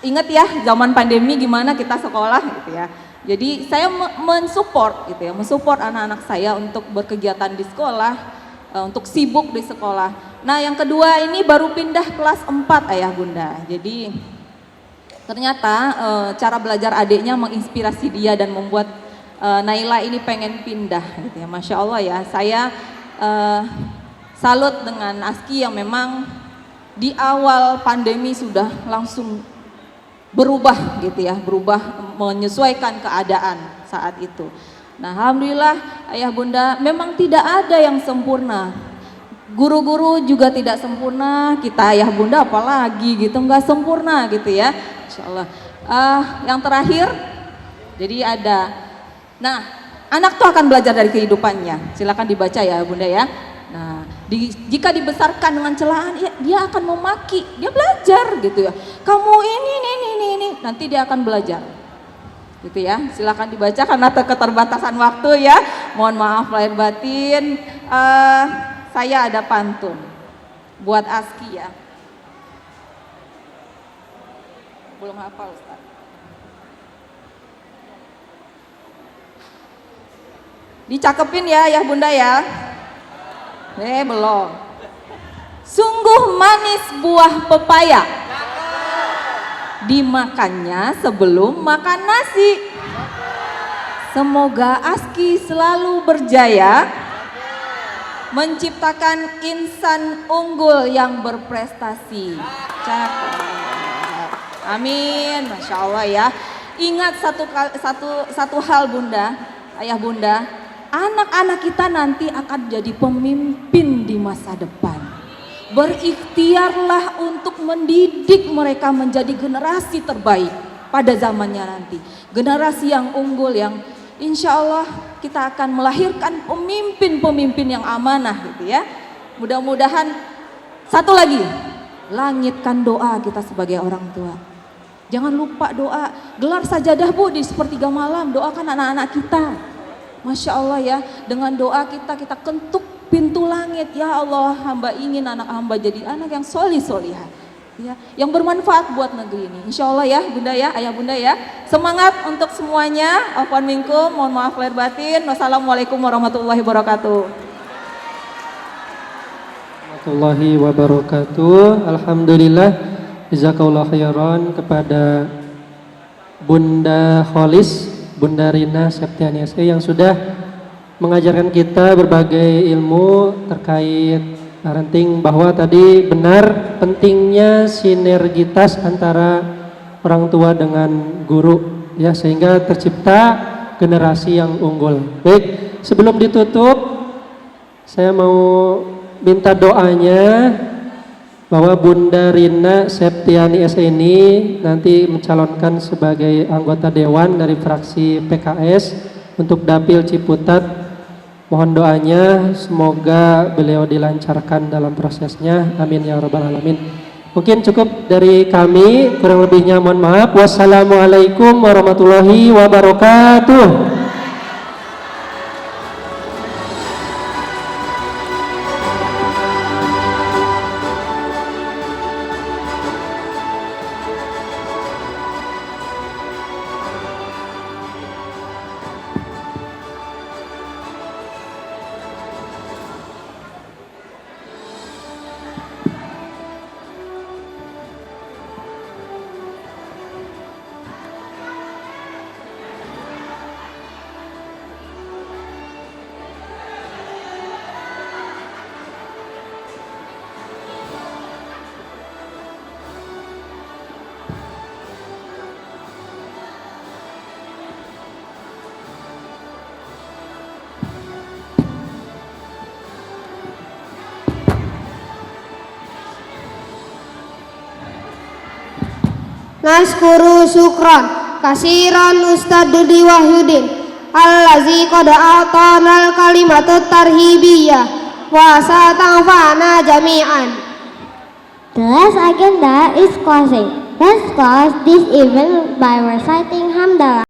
ingat ya zaman pandemi gimana kita sekolah gitu ya. Jadi saya mensupport gitu ya, mensupport anak-anak saya untuk berkegiatan di sekolah, untuk sibuk di sekolah. Nah yang kedua ini baru pindah kelas 4 ayah bunda. Jadi ternyata cara belajar adiknya menginspirasi dia dan membuat Naila ini pengen pindah gitu ya. Masya Allah ya, saya salut dengan ASKI yang memang di awal pandemi sudah langsung berubah gitu ya, berubah menyesuaikan keadaan saat itu. Nah alhamdulillah ayah bunda, memang tidak ada yang sempurna. Guru-guru juga tidak sempurna, kita ayah bunda apalagi gitu, nggak sempurna gitu ya, insya Allah. Yang terakhir, jadi nah anak tuh akan belajar dari kehidupannya, silakan dibaca ya bunda ya. Nah jika dibesarkan dengan celaan, ya, dia akan memaki, dia belajar gitu ya. Kamu ini, nanti dia akan belajar gitu ya. Silakan dibaca karena keterbatasan waktu ya, mohon maaf lahir batin. Saya ada pantun buat ASKI ya. Belum hafal Ustaz. Dicakepin ya ayah bunda ya. Belum. Sungguh manis buah pepaya, dimakannya sebelum makan nasi. Semoga ASKI selalu berjaya menciptakan insan unggul yang berprestasi. Cakep. Amin, masya Allah ya. Ingat satu hal bunda, ayah bunda, anak-anak kita nanti akan jadi pemimpin di masa depan. Berikhtiarlah untuk mendidik mereka menjadi generasi terbaik pada zamannya nanti. Generasi yang unggul yang insya Allah kita akan melahirkan pemimpin-pemimpin yang amanah gitu ya. Mudah-mudahan satu lagi, langitkan doa kita sebagai orang tua. Jangan lupa doa, gelar sajadah bu di sepertiga malam, doakan anak-anak kita. Masya Allah ya, dengan doa kita ketuk pintu langit. Ya Allah, hamba ingin anak hamba jadi anak yang solihah, ya, yang bermanfaat buat negeri ini. Insya Allah ya bunda ya, ayah bunda ya. Semangat untuk semuanya. Afwan minkum, mohon maaf lahir batin. Wassalamualaikum warahmatullahi wabarakatuh. Warahmatullahi wabarakatuh. Alhamdulillah, jazakallahu khairan kepada Bunda Kholis, Bunda Rina Septianiase yang sudah mengajarkan kita berbagai ilmu terkait parenting, bahwa tadi benar pentingnya sinergitas antara orang tua dengan guru ya, sehingga tercipta generasi yang unggul. Baik, sebelum ditutup saya mau minta doanya bahwa Bunda Rina Septianiase ini nanti mencalonkan sebagai anggota dewan dari fraksi PKS untuk Dapil Ciputat. Mohon doanya semoga beliau dilancarkan dalam prosesnya, amin ya rabbal alamin. Mungkin cukup dari kami, kurang lebihnya mohon maaf. Wassalamualaikum warahmatullahi wabarakatuh. Naskuru syukran kasiran Ustadz Dudi Wahyudin allazi qad a'tanal kalimatut tarhibiyah wa sata'fana jami'an. The last agenda is closing. Let's close this event by reciting Hamdalah.